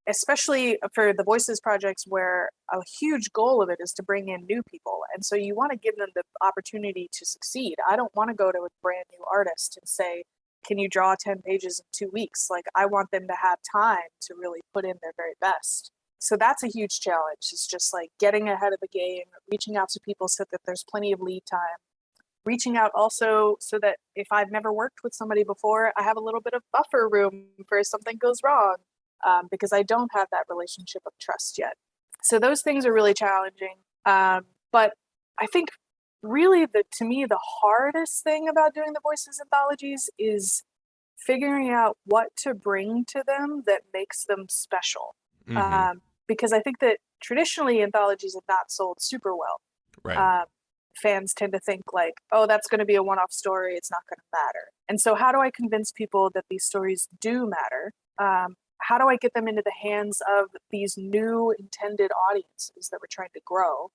especially for the Voices projects, where a huge goal of it is to bring in new people. And so you want to give them the opportunity to succeed. I don't want to go to a brand new artist and say, can you draw 10 pages in 2 weeks? Like, I want them to have time to really put in their very best. So that's a huge challenge. It's just like getting ahead of the game, reaching out to people so that there's plenty of lead time, reaching out also so that if I've never worked with somebody before, I have a little bit of buffer room for if something goes wrong, because I don't have that relationship of trust yet. So those things are really challenging. But I think really to me, the hardest thing about doing the Voices anthologies is figuring out what to bring to them that makes them special. Mm-hmm. Because I think that traditionally anthologies have not sold super well. Right. Fans tend to think like, oh, that's going to be a one-off story, it's not going to matter. And so how do I convince people that these stories do matter? How do I get them into the hands of these new intended audiences that we're trying to grow?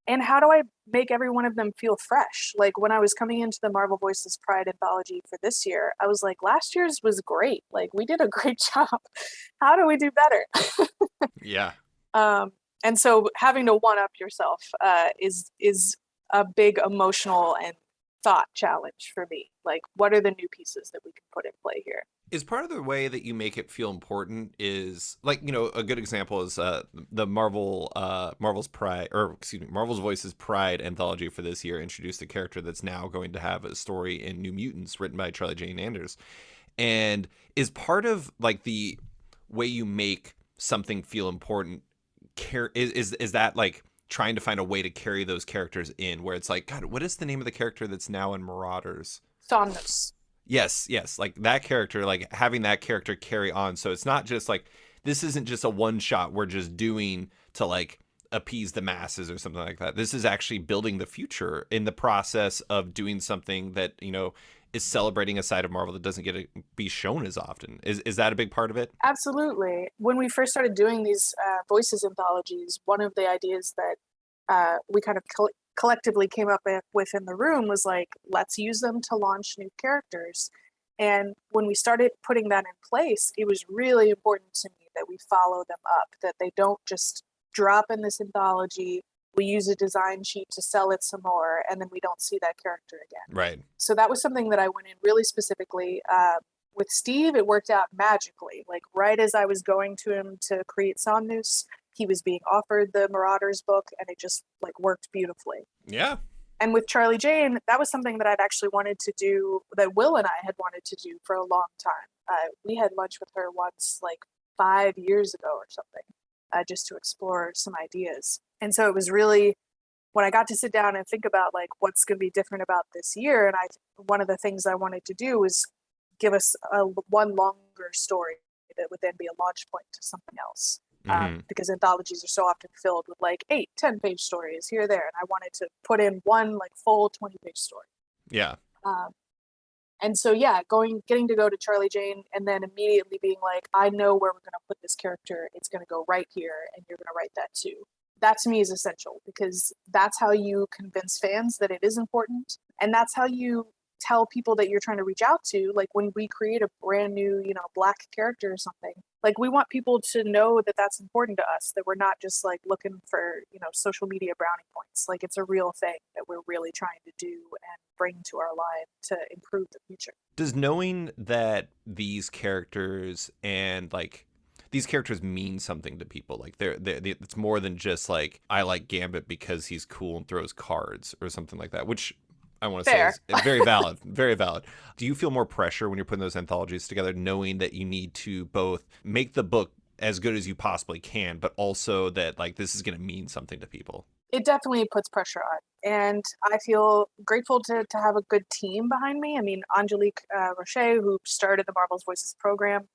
And how do I make every one of them feel fresh? Like, when I was coming into the Marvel Voices Pride anthology for this year, I was like, last year's was great. Like, we did a great job. How do we do better? Yeah. And so having to one-up yourself is a big emotional and thought challenge for me. Like, what are the new pieces that we can put in play here? Is part of the way that you make it feel important is, like, a good example is the Marvel's Voices Pride anthology for this year introduced a character that's now going to have a story in New Mutants written by Charlie Jane Anders. And is part of like the way you make something feel important is that like trying to find a way to carry those characters in, where it's like, God, what is the name of the character that's now in Marauders? Somnus. Yes, like that character, like having that character carry on. So it's not just like, this isn't just a one shot we're just doing to like appease the masses or something like that. This is actually building the future in the process of doing something that, is celebrating a side of Marvel that doesn't get to be shown as often. Is that a big part of it? Absolutely. When we first started doing these Voices anthologies, one of the ideas that we kind of collectively came up with in the room was like, let's use them to launch new characters. And when we started putting that in place, it was really important to me that we follow them up, that they don't just drop in this anthology, we use a design sheet to sell it some more, and then we don't see that character again. Right. So that was something that I went in really specifically. With Steve, it worked out magically. Like right as I was going to him to create Somnus, he was being offered the Marauders book, and it just like worked beautifully. Yeah. And with Charlie Jane, that was something that I'd actually wanted to do, that Will and I had wanted to do for a long time. We had lunch with her once, like 5 years ago or something, just to explore some ideas. And so it was really, when I got to sit down and think about like what's going to be different about this year, and one of the things I wanted to do was give us one longer story that would then be a launch point to something else. Because anthologies are so often filled with like 8-10 page stories here, there, and I wanted to put in one like full 20-page story. Yeah. And so yeah, getting to go to Charlie Jane and then immediately being like, I know where we're going to put this character. It's going to go right here, and you're going to write that too. That to me is essential, because that's how you convince fans that it is important, and that's how you tell people that you're trying to reach out to. Like when we create a brand new, Black character or something, like we want people to know that that's important to us, that we're not just like looking for, social media brownie points. Like it's a real thing that we're really trying to do and bring to our line to improve the future. Does knowing that these characters mean something to people, like it's more than just like, I like Gambit because he's cool and throws cards or something like that, which I want to say is very valid, very valid. Do you feel more pressure when you're putting those anthologies together, knowing that you need to both make the book as good as you possibly can, but also that like this is going to mean something to people? It definitely puts pressure on. And I feel grateful to have a good team behind me. I mean, Angelique Rocher, who started the Marvel's Voices program,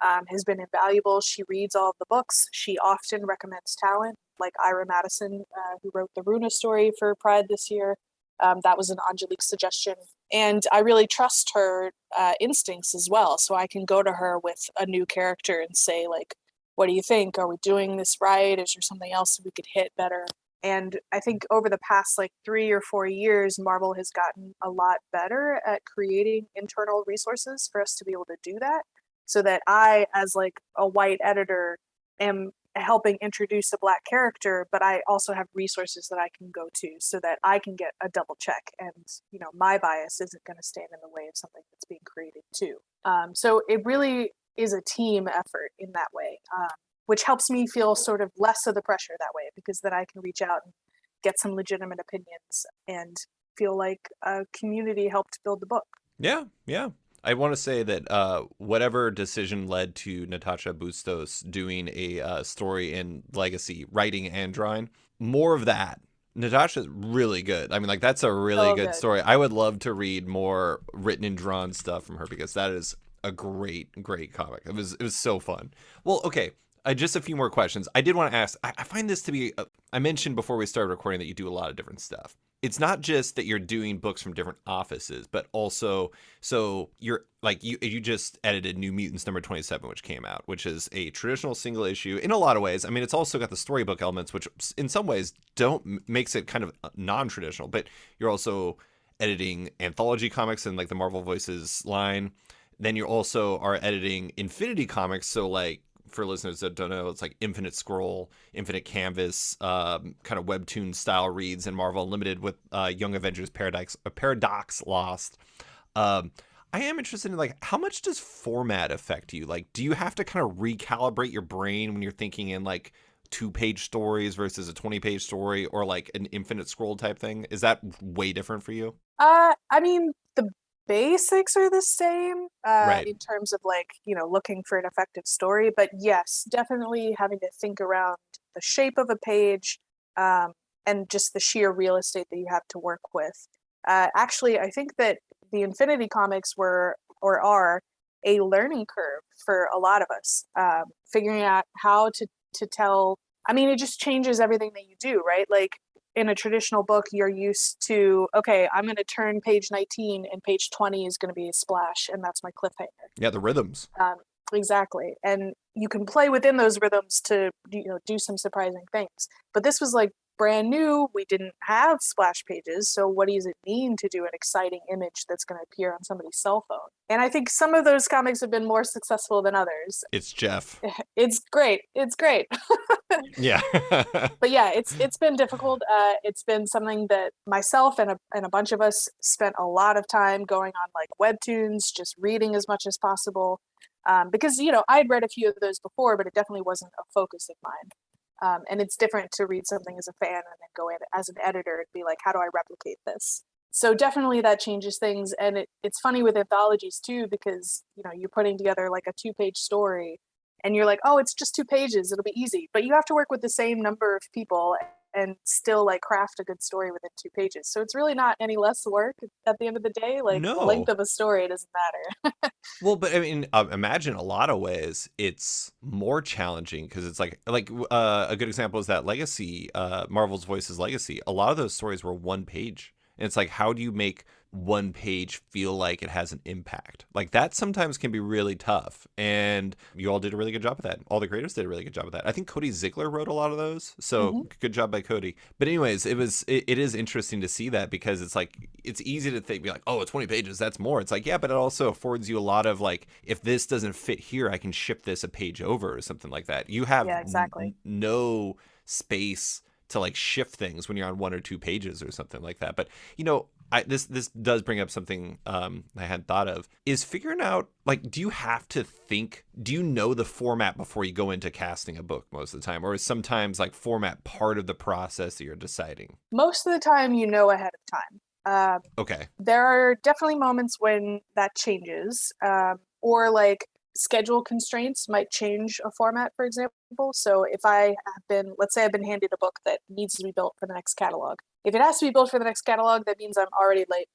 has been invaluable. She reads all of the books. She often recommends talent, like Ira Madison, who wrote the Runa story for Pride this year. That was an Angelique suggestion. And I really trust her instincts as well. So I can go to her with a new character and say, like, what do you think? Are we doing this right? Is there something else we could hit better? And I think over the past like 3 or 4 years, Marvel has gotten a lot better at creating internal resources for us to be able to do that. So that I, as like a white editor, am helping introduce a Black character, but I also have resources that I can go to so that I can get a double check, and my bias isn't going to stand in the way of something that's being created too. So it really is a team effort in that way, which helps me feel sort of less of the pressure that way, because then I can reach out and get some legitimate opinions and feel like a community helped build the book. Yeah. I want to say that whatever decision led to Natasha Bustos doing a story in Legacy, writing and drawing, more of that. Natasha's really good. I mean, like, that's a really good story. I would love to read more written and drawn stuff from her, because that is a great comic. It was so fun. Well, okay. Just a few more questions. I did want to ask, I find this to be, I mentioned before we started recording that you do a lot of different stuff. It's not just that you're doing books from different offices, but also, so you're like, you just edited New Mutants number 27, which came out, which is a traditional single issue in a lot of ways. I mean, it's also got the storybook elements, which in some ways makes it kind of non-traditional, but you're also editing anthology comics in like the Marvel Voices line. Then you also are editing Infinity Comics. So like, for listeners that don't know, it's like Infinite Scroll, Infinite Canvas, kind of webtoon style reads in Marvel Unlimited with Young Avengers Paradox Lost. I am interested in like, how much does format affect you? Like, do you have to kind of recalibrate your brain when you're thinking in like 2-page stories versus a 20-page story, or like an Infinite Scroll type thing? Is that way different for you? I mean, the basics are the same Right. in terms of like, looking for an effective story. But yes, definitely having to think around the shape of a page and just the sheer real estate that you have to work with. Actually, I think that the Infinity comics were or are a learning curve for a lot of us, figuring out how to tell. I mean, it just changes everything that you do, right? Like, in a traditional book, you're used to, okay, I'm going to turn page 19 and page 20 is going to be a splash, and that's my cliffhanger. Yeah, the rhythms. Exactly. And you can play within those rhythms to do some surprising things. But this was like brand new. We didn't have splash pages. So what does it mean to do an exciting image that's going to appear on somebody's cell phone? And I think some of those comics have been more successful than others. It's Jeff. It's great. It's great. Yeah. But yeah, it's been difficult. It's been something that myself and a bunch of us spent a lot of time going on, like webtoons, just reading as much as possible. Because, you know, I'd read a few of those before, but it definitely wasn't a focus of mine. And it's different to read something as a fan and then go in as an editor and be like, how do I replicate this? So definitely that changes things. And it's funny with anthologies too, because, you know, you're putting together like a 2-page story and you're like, oh, it's just 2 pages. It'll be easy. But you have to work with the same number of people and still like craft a good story within 2 pages. So it's really not any less work at the end of the day. Like the length No. of a story doesn't matter. Well, but I mean, imagine a lot of ways it's more challenging because it's like a good example is that Legacy, Marvel's Voices Legacy. A lot of those stories were 1 page, and it's like, how do you make 1 page feel like it has an impact? Like that sometimes can be really tough, and you all did a really good job of that. All the creators did a really good job of that. I think Cody Ziegler wrote a lot of those, so good job by Cody. But anyways, it is interesting to see that because it's like it's easy to think, be like, oh, 20 pages, that's more. It's like, yeah, but it also affords you a lot of like, if this doesn't fit here, I can shift this a page over or something like that. You have exactly. no space to like shift things when you're on 1 or 2 pages or something like that. But you know, this does bring up something I hadn't thought of, is figuring out, like, do you have to think, do you know the format before you go into casting a book most of the time? Or is sometimes like format part of the process that you're deciding? Most of the time, you know ahead of time. Okay. There are definitely moments when that changes, or like schedule constraints might change a format, for example. So if let's say I've been handed a book that needs to be built for the next catalog. If it has to be built for the next catalog, that means I'm already late.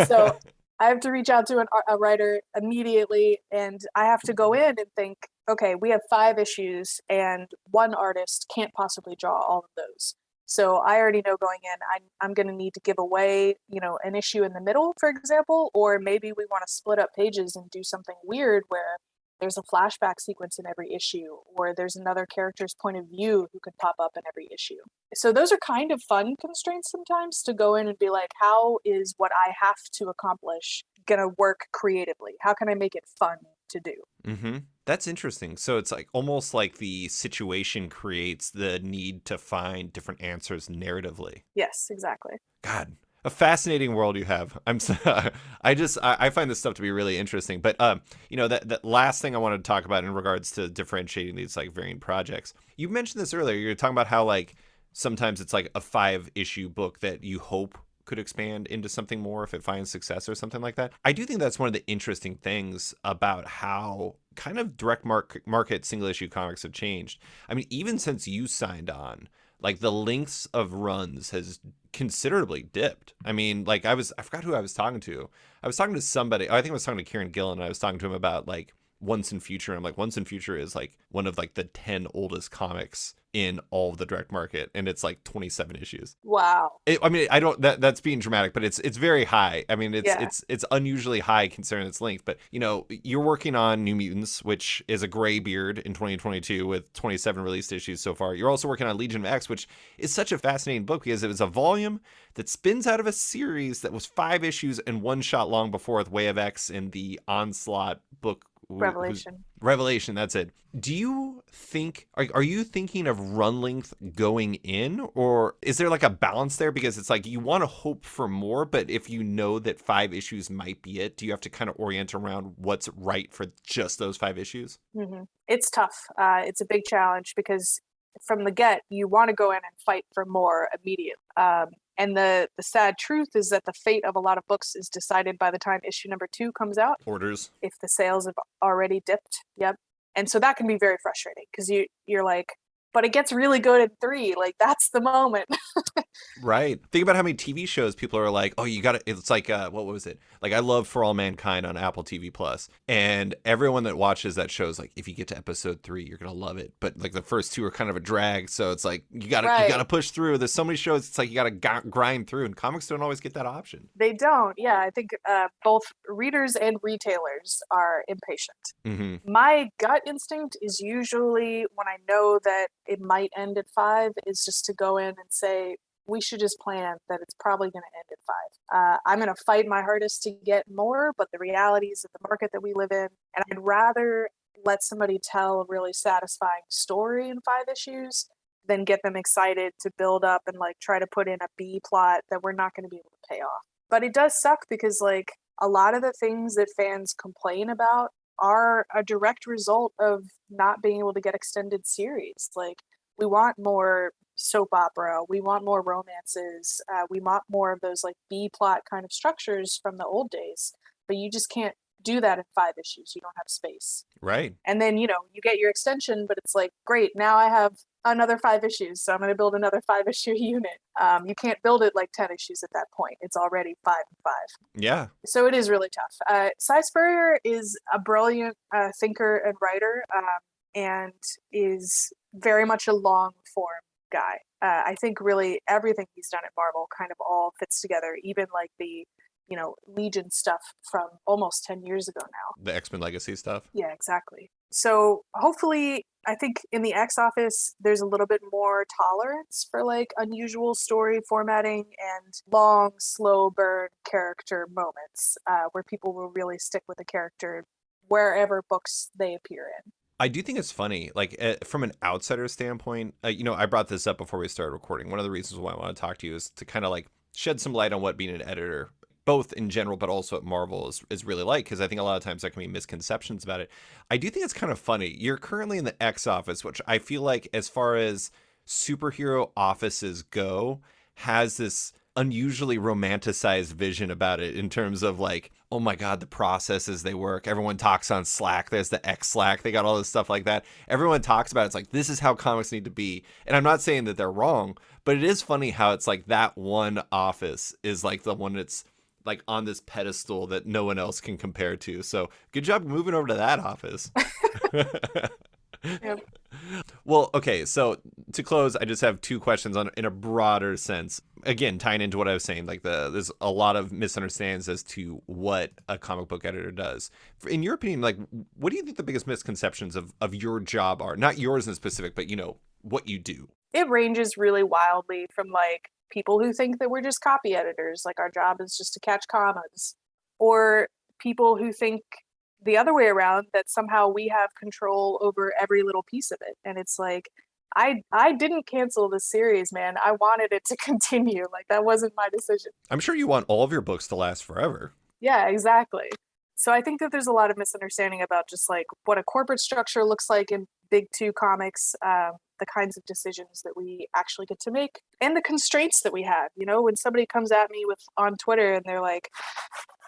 So I have to reach out to a writer immediately, and I have to go in and think, okay, we have 5 issues, and one artist can't possibly draw all of those. So I already know going in, I'm going to need to give away, you know, an issue in the middle, for example, or maybe we want to split up pages and do something weird where there's a flashback sequence in every issue, or there's another character's point of view who could pop up in every issue. So those are kind of fun constraints sometimes, to go in and be like, how is what I have to accomplish going to work creatively? How can I make it fun to do? Mm-hmm. That's interesting. So it's like almost like the situation creates the need to find different answers narratively. Yes, exactly. God, a fascinating world you have. I find this stuff to be really interesting. But you know, that last thing I wanted to talk about in regards to differentiating these like varying projects. You mentioned this earlier. You're talking about how like sometimes it's like a 5-issue book that you hope could expand into something more if it finds success or something like that. I do think that's one of the interesting things about how kind of direct market single issue comics have changed. I mean, even since you signed on, like the lengths of runs has considerably dipped. I mean, like I forgot who I was talking to. I was talking to somebody. I think I was talking to Kieran Gillen. And I was talking to him about like Once in Future. I'm like, Once in Future is like one of like the 10 oldest comics in all of the direct market, and it's like 27 issues. Wow. I mean, I don't, that's being dramatic, but it's very high. I mean, Yeah. it's unusually high considering its length. But you know, you're working on New Mutants, which is a gray beard in 2022 with 27 released issues so far. You're also working on Legion of X, which is such a fascinating book because it was a volume that spins out of a series that was 5 issues and 1 shot long before with Way of X in the Onslaught book. Revelation, that's it. Do you think, are you thinking of run length going in, or is there like a balance there? Because it's like you want to hope for more, but if you know that 5 issues might be it, do you have to kind of orient around what's right for just those 5 issues? Mm-hmm. It's tough. It's a big challenge because from the get, you want to go in and fight for more immediately. And the sad truth is that the fate of a lot of books is decided by the time issue number 2 comes out. Orders. If the sales have already dipped. Yep. And so that can be very frustrating because you're like, but it gets really good at 3. Like that's the moment. Right. Think about how many TV shows people are like, oh, you got to, it's like, what was it? Like, I love For All Mankind on Apple TV Plus. And everyone that watches that show is like, if you get to episode 3, you're going to love it. But like the first 2 are kind of a drag. So it's like, you got to push through. There's so many shows. It's like, you got to grind through, and comics don't always get that option. They don't. Yeah. I think both readers and retailers are impatient. Mm-hmm. My gut instinct is usually when I know that it might end at 5 is just to go in and say, we should just plan that it's probably going to end at 5. I'm going to fight my hardest to get more, but the realities of the market that we live in, and I'd rather let somebody tell a really satisfying story in 5 issues than get them excited to build up and like try to put in a B plot that we're not going to be able to pay off. But it does suck because like a lot of the things that fans complain about are a direct result of not being able to get extended series. Like, we want more soap opera, we want more romances, we want more of those like B plot kind of structures from the old days, but you just can't do that in 5 issues. You don't have space. Right. And then, you get your extension, but it's like, great, now I have another 5 issues, so I'm going to build another 5-issue unit. You can't build it like 10 issues at that point. It's already 5 and 5. Yeah. So it is really tough. Cy Spurrier is a brilliant thinker and writer, and is very much a long form guy. I think really everything he's done at Marvel kind of all fits together, even like the Legion stuff from almost 10 years ago now. The X-Men Legacy stuff. Yeah, exactly. So hopefully, I think in the X office, there's a little bit more tolerance for like unusual story formatting and long, slow burn character moments where people will really stick with a character wherever books they appear in. I do think it's funny, like from an outsider standpoint, I brought this up before we started recording. One of the reasons why I want to talk to you is to kind of like shed some light on what being an editor, both in general, but also at Marvel is really like, because I think a lot of times there can be misconceptions about it. I do think it's kind of funny. You're currently in the X office, which I feel like as far as superhero offices go, has this unusually romanticized vision about it in terms of like, oh my God, the processes they work. Everyone talks on Slack. There's the X Slack. They got all this stuff like that. Everyone talks about it. It's like, this is how comics need to be. And I'm not saying that they're wrong, but it is funny how it's like that one office is like the one that's like on this pedestal that no one else can compare to. So good job moving over to that office. Yep. Well, okay, so to close, I just have 2 questions in a broader sense. Again, tying into what I was saying, like there's a lot of misunderstandings as to what a comic book editor does. In your opinion, like, what do you think the biggest misconceptions of your job are? Not yours in specific, but what you do. It ranges really wildly from like people who think that we're just copy editors, like our job is just to catch commas, or people who think the other way around, that somehow we have control over every little piece of it. And it's like, I didn't cancel the series, man. I wanted it to continue. Like, that wasn't my decision. I'm sure you want all of your books to last forever. Yeah, exactly. So I think that there's a lot of misunderstanding about just like what a corporate structure looks like in Big 2 comics, the kinds of decisions that we actually get to make, and the constraints that we have. When somebody comes at me on Twitter and they're like,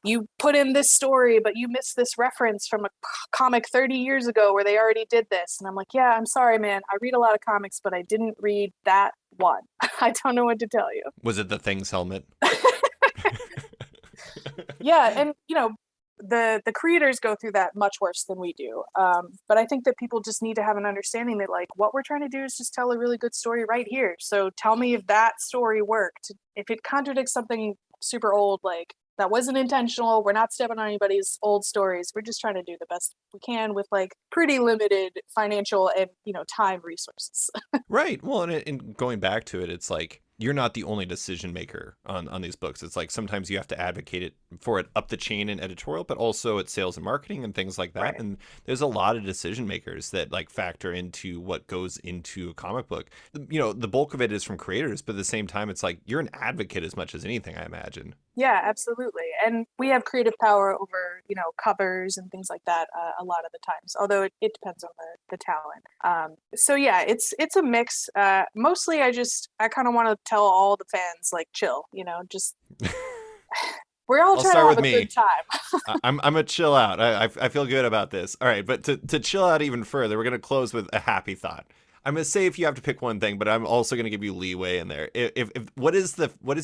you put in this story, but you missed this reference from a comic 30 years ago where they already did this. And I'm like, yeah, I'm sorry, man. I read a lot of comics, but I didn't read that one. I don't know what to tell you. Was it the Thing's helmet? Yeah, and, the creators go through that much worse than we do. But I think that people just need to have an understanding that, like, what we're trying to do is just tell a really good story right here. So tell me if that story worked. If it contradicts something super old, like, that wasn't intentional. We're not stepping on anybody's old stories. We're just trying to do the best we can with like pretty limited financial and, time resources. Right. Well, and going back to it, it's like, you're not the only decision maker on these books. It's like sometimes you have to advocate for it up the chain in editorial, but also at sales and marketing and things like that. Right. And there's a lot of decision makers that like factor into what goes into a comic book. The bulk of it is from creators, but at the same time, it's like you're an advocate as much as anything, I imagine. Yeah, absolutely. And we have creative power over, covers and things like that a lot of the times, although it depends on the talent. So yeah, it's a mix. Mostly I kind of want to tell all the fans, like, chill, just we're all trying to have a good time. I'm a chill out. I feel good about this. All right, but to chill out even further, we're going to close with a happy thought. I'm going to say if you have to pick one thing, but I'm also going to give you leeway in there. If what is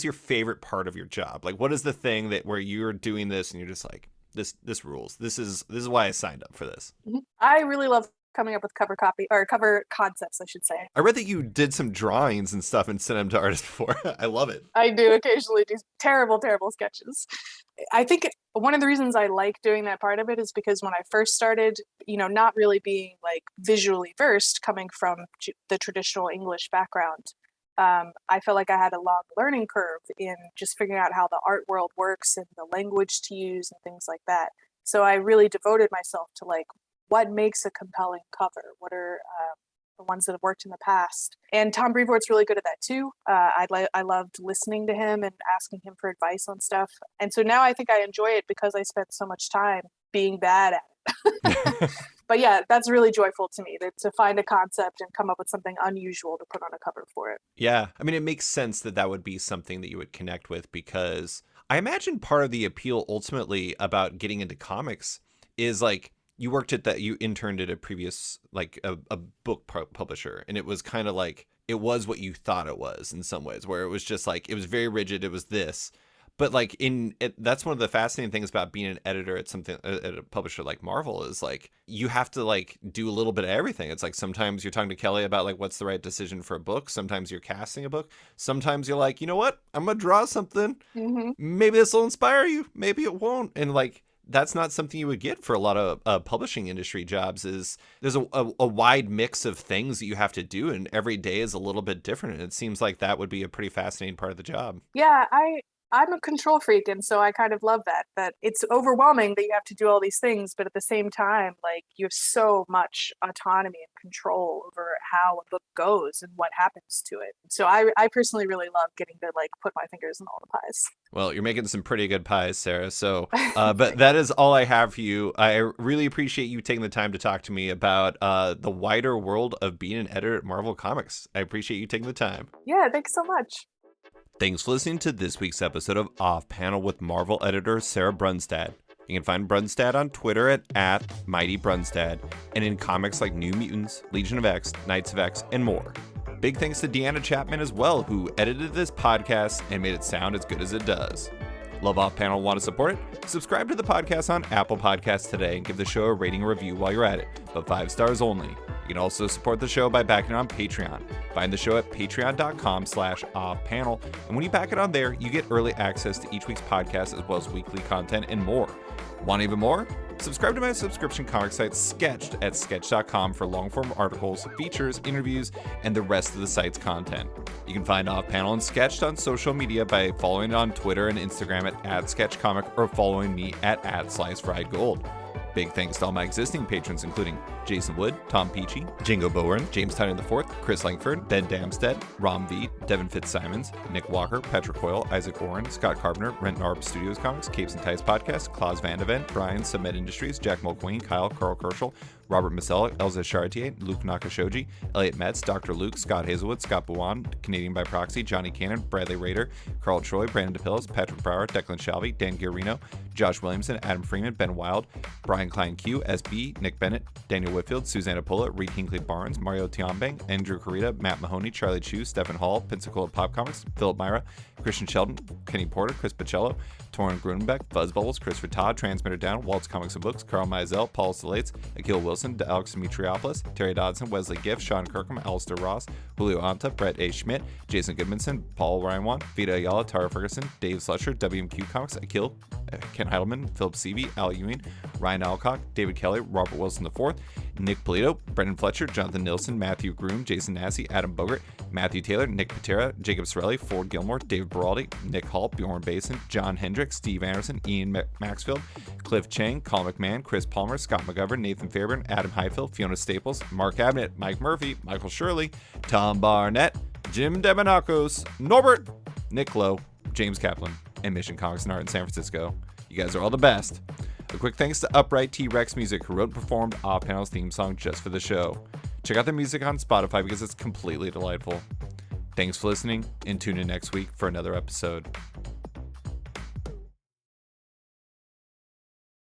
your favorite part of your job? Like, what is the thing where you're doing this and you're just like, this rules. This is why I signed up for this. I really love coming up with cover copy or cover concepts, I should say. I read that you did some drawings and stuff and sent them to artists before. I love it. I do occasionally do terrible, terrible sketches. I think one of the reasons I like doing that part of it is because when I first started, not really being like visually versed, coming from the traditional English background, I felt like I had a long learning curve in just figuring out how the art world works and the language to use and things like that. So I really devoted myself to like what makes a compelling cover. What are the ones that have worked in the past? And Tom Brevoort's really good at that too. I loved listening to him and asking him for advice on stuff. And so now I think I enjoy it because I spent so much time being bad at it. But yeah, that's really joyful to me, to find a concept and come up with something unusual to put on a cover for it. Yeah, I mean, it makes sense that that would be something that you would connect with, because I imagine part of the appeal ultimately about getting into comics is like you interned at a previous, like a book publisher, and it was kind of like, it was what you thought it was in some ways, where it was just like, it was very rigid. It was this. But like that's one of the fascinating things about being an editor at a publisher like Marvel is like you have to like do a little bit of everything. It's like sometimes you're talking to Kelly about like what's the right decision for a book. Sometimes you're casting a book. Sometimes you're like, you know what? I'm gonna draw something. Mm-hmm. Maybe this will inspire you. Maybe it won't. And like that's not something you would get for a lot of publishing industry jobs. Is there's a wide mix of things that you have to do, and every day is a little bit different. And it seems like that would be a pretty fascinating part of the job. Yeah, I'm a control freak, and so I kind of love that it's overwhelming that you have to do all these things, but at the same time, like you have so much autonomy and control over how a book goes and what happens to it. So I personally really love getting to like put my fingers in all the pies. Well, you're making some pretty good pies, Sarah. So, but that is all I have for you. I really appreciate you taking the time to talk to me about the wider world of being an editor at Marvel Comics. I appreciate you taking the time. Yeah, thanks so much. Thanks for listening to this week's episode of Off Panel with Marvel editor Sarah Brunstad. You can find Brunstad on Twitter at @MightyBrunstad and in comics like New Mutants, Legion of X, Knights of X, and more. Big thanks to Deanna Chapman as well, who edited this podcast and made it sound as good as it does. Love Off Panel, want to support it? Subscribe to the podcast on Apple Podcasts today and give the show a rating and review while you're at it, but 5 stars only. You can also support the show by backing it on Patreon. Find the show at patreon.com/offpanel. And when you back it on there, you get early access to each week's podcast as well as weekly content and more. Want even more? Subscribe to my subscription comic site Sketched at sketch.com for long-form articles, features, interviews, and the rest of the site's content. You can find Off Panel and Sketched on social media by following it on Twitter and Instagram at @sketchcomic or following me at @slicefriedgold. Big thanks to all my existing patrons, including Jason Wood, Tom Peachy, Jingo Bowen, James Tynan IV, Chris Langford, Ben Damstead, Rom V, Devin Fitzsimons, Nick Walker, Patrick Hoyle, Isaac Oren, Scott Carpenter, Rent Narb Studios Comics, Capes and Ties Podcast, Klaus Vandevent, Brian, Summit Industries, Jack Mulqueen, Kyle, Carl Kerschel, Robert Masella, Elza Chartier, Luke Nakashoji, Elliot Metz, Dr. Luke, Scott Hazelwood, Scott Buwan, Canadian by Proxy, Johnny Cannon, Bradley Rader, Carl Troy, Brandon DePillis, Patrick Brower, Declan Shalvey, Dan Guarino, Josh Williamson, Adam Freeman, Ben Wild, Brian Klein Q, SB, Nick Bennett, Daniel Whitfield, Susanna Pulla, Reed Hinkley Barnes, Mario Tiambang, Andrew Carita, Matt Mahoney, Charlie Chu, Stephen Hall, Pensacola Pop Comics, Philip Myra, Christian Sheldon, Kenny Porter, Chris Pacello, Torrin Grunenbeck, Fuzz Bubbles, Christopher Todd, Transmitter Down, Waltz Comics and Books, Carl Mizell, Paul Stilates, Akil Wilson, Alex Dimitriopoulos, Terry Dodson, Wesley Giff, Sean Kirkham, Alistair Ross, Julio Anta, Brett A. Schmidt, Jason Goodmanson, Paul Ryanwan, Vita Ayala, Tara Ferguson, Dave Slusher, WMQ Comics, Akil, Ken Heidelman, Philip Seavey, Al Ewing, Ryan Alcock, David Kelly, Robert Wilson IV, Nick Polito, Brendan Fletcher, Jonathan Nilsson, Matthew Groom, Jason Massey, Adam Bogart, Matthew Taylor, Nick Patera, Jacob Sorelli, Ford Gilmore, David Baraldi, Nick Hall, Bjorn Basin, John Hendricks, Steve Anderson, Ian Maxfield, Cliff Chang, Colin McMahon, Chris Palmer, Scott McGovern, Nathan Fairburn, Adam Highfield, Fiona Staples, Mark Abnett, Mike Murphy, Michael Shirley, Tom Barnett, Jim Demonakos, Norbert, Nick Lowe, James Kaplan, and Mission Comics and Art in San Francisco. You guys are all the best. A quick thanks to Upright T-Rex Music, who wrote and performed Off Panel's theme song just for the show. Check out their music on Spotify because it's completely delightful. Thanks for listening, and tune in next week for another episode.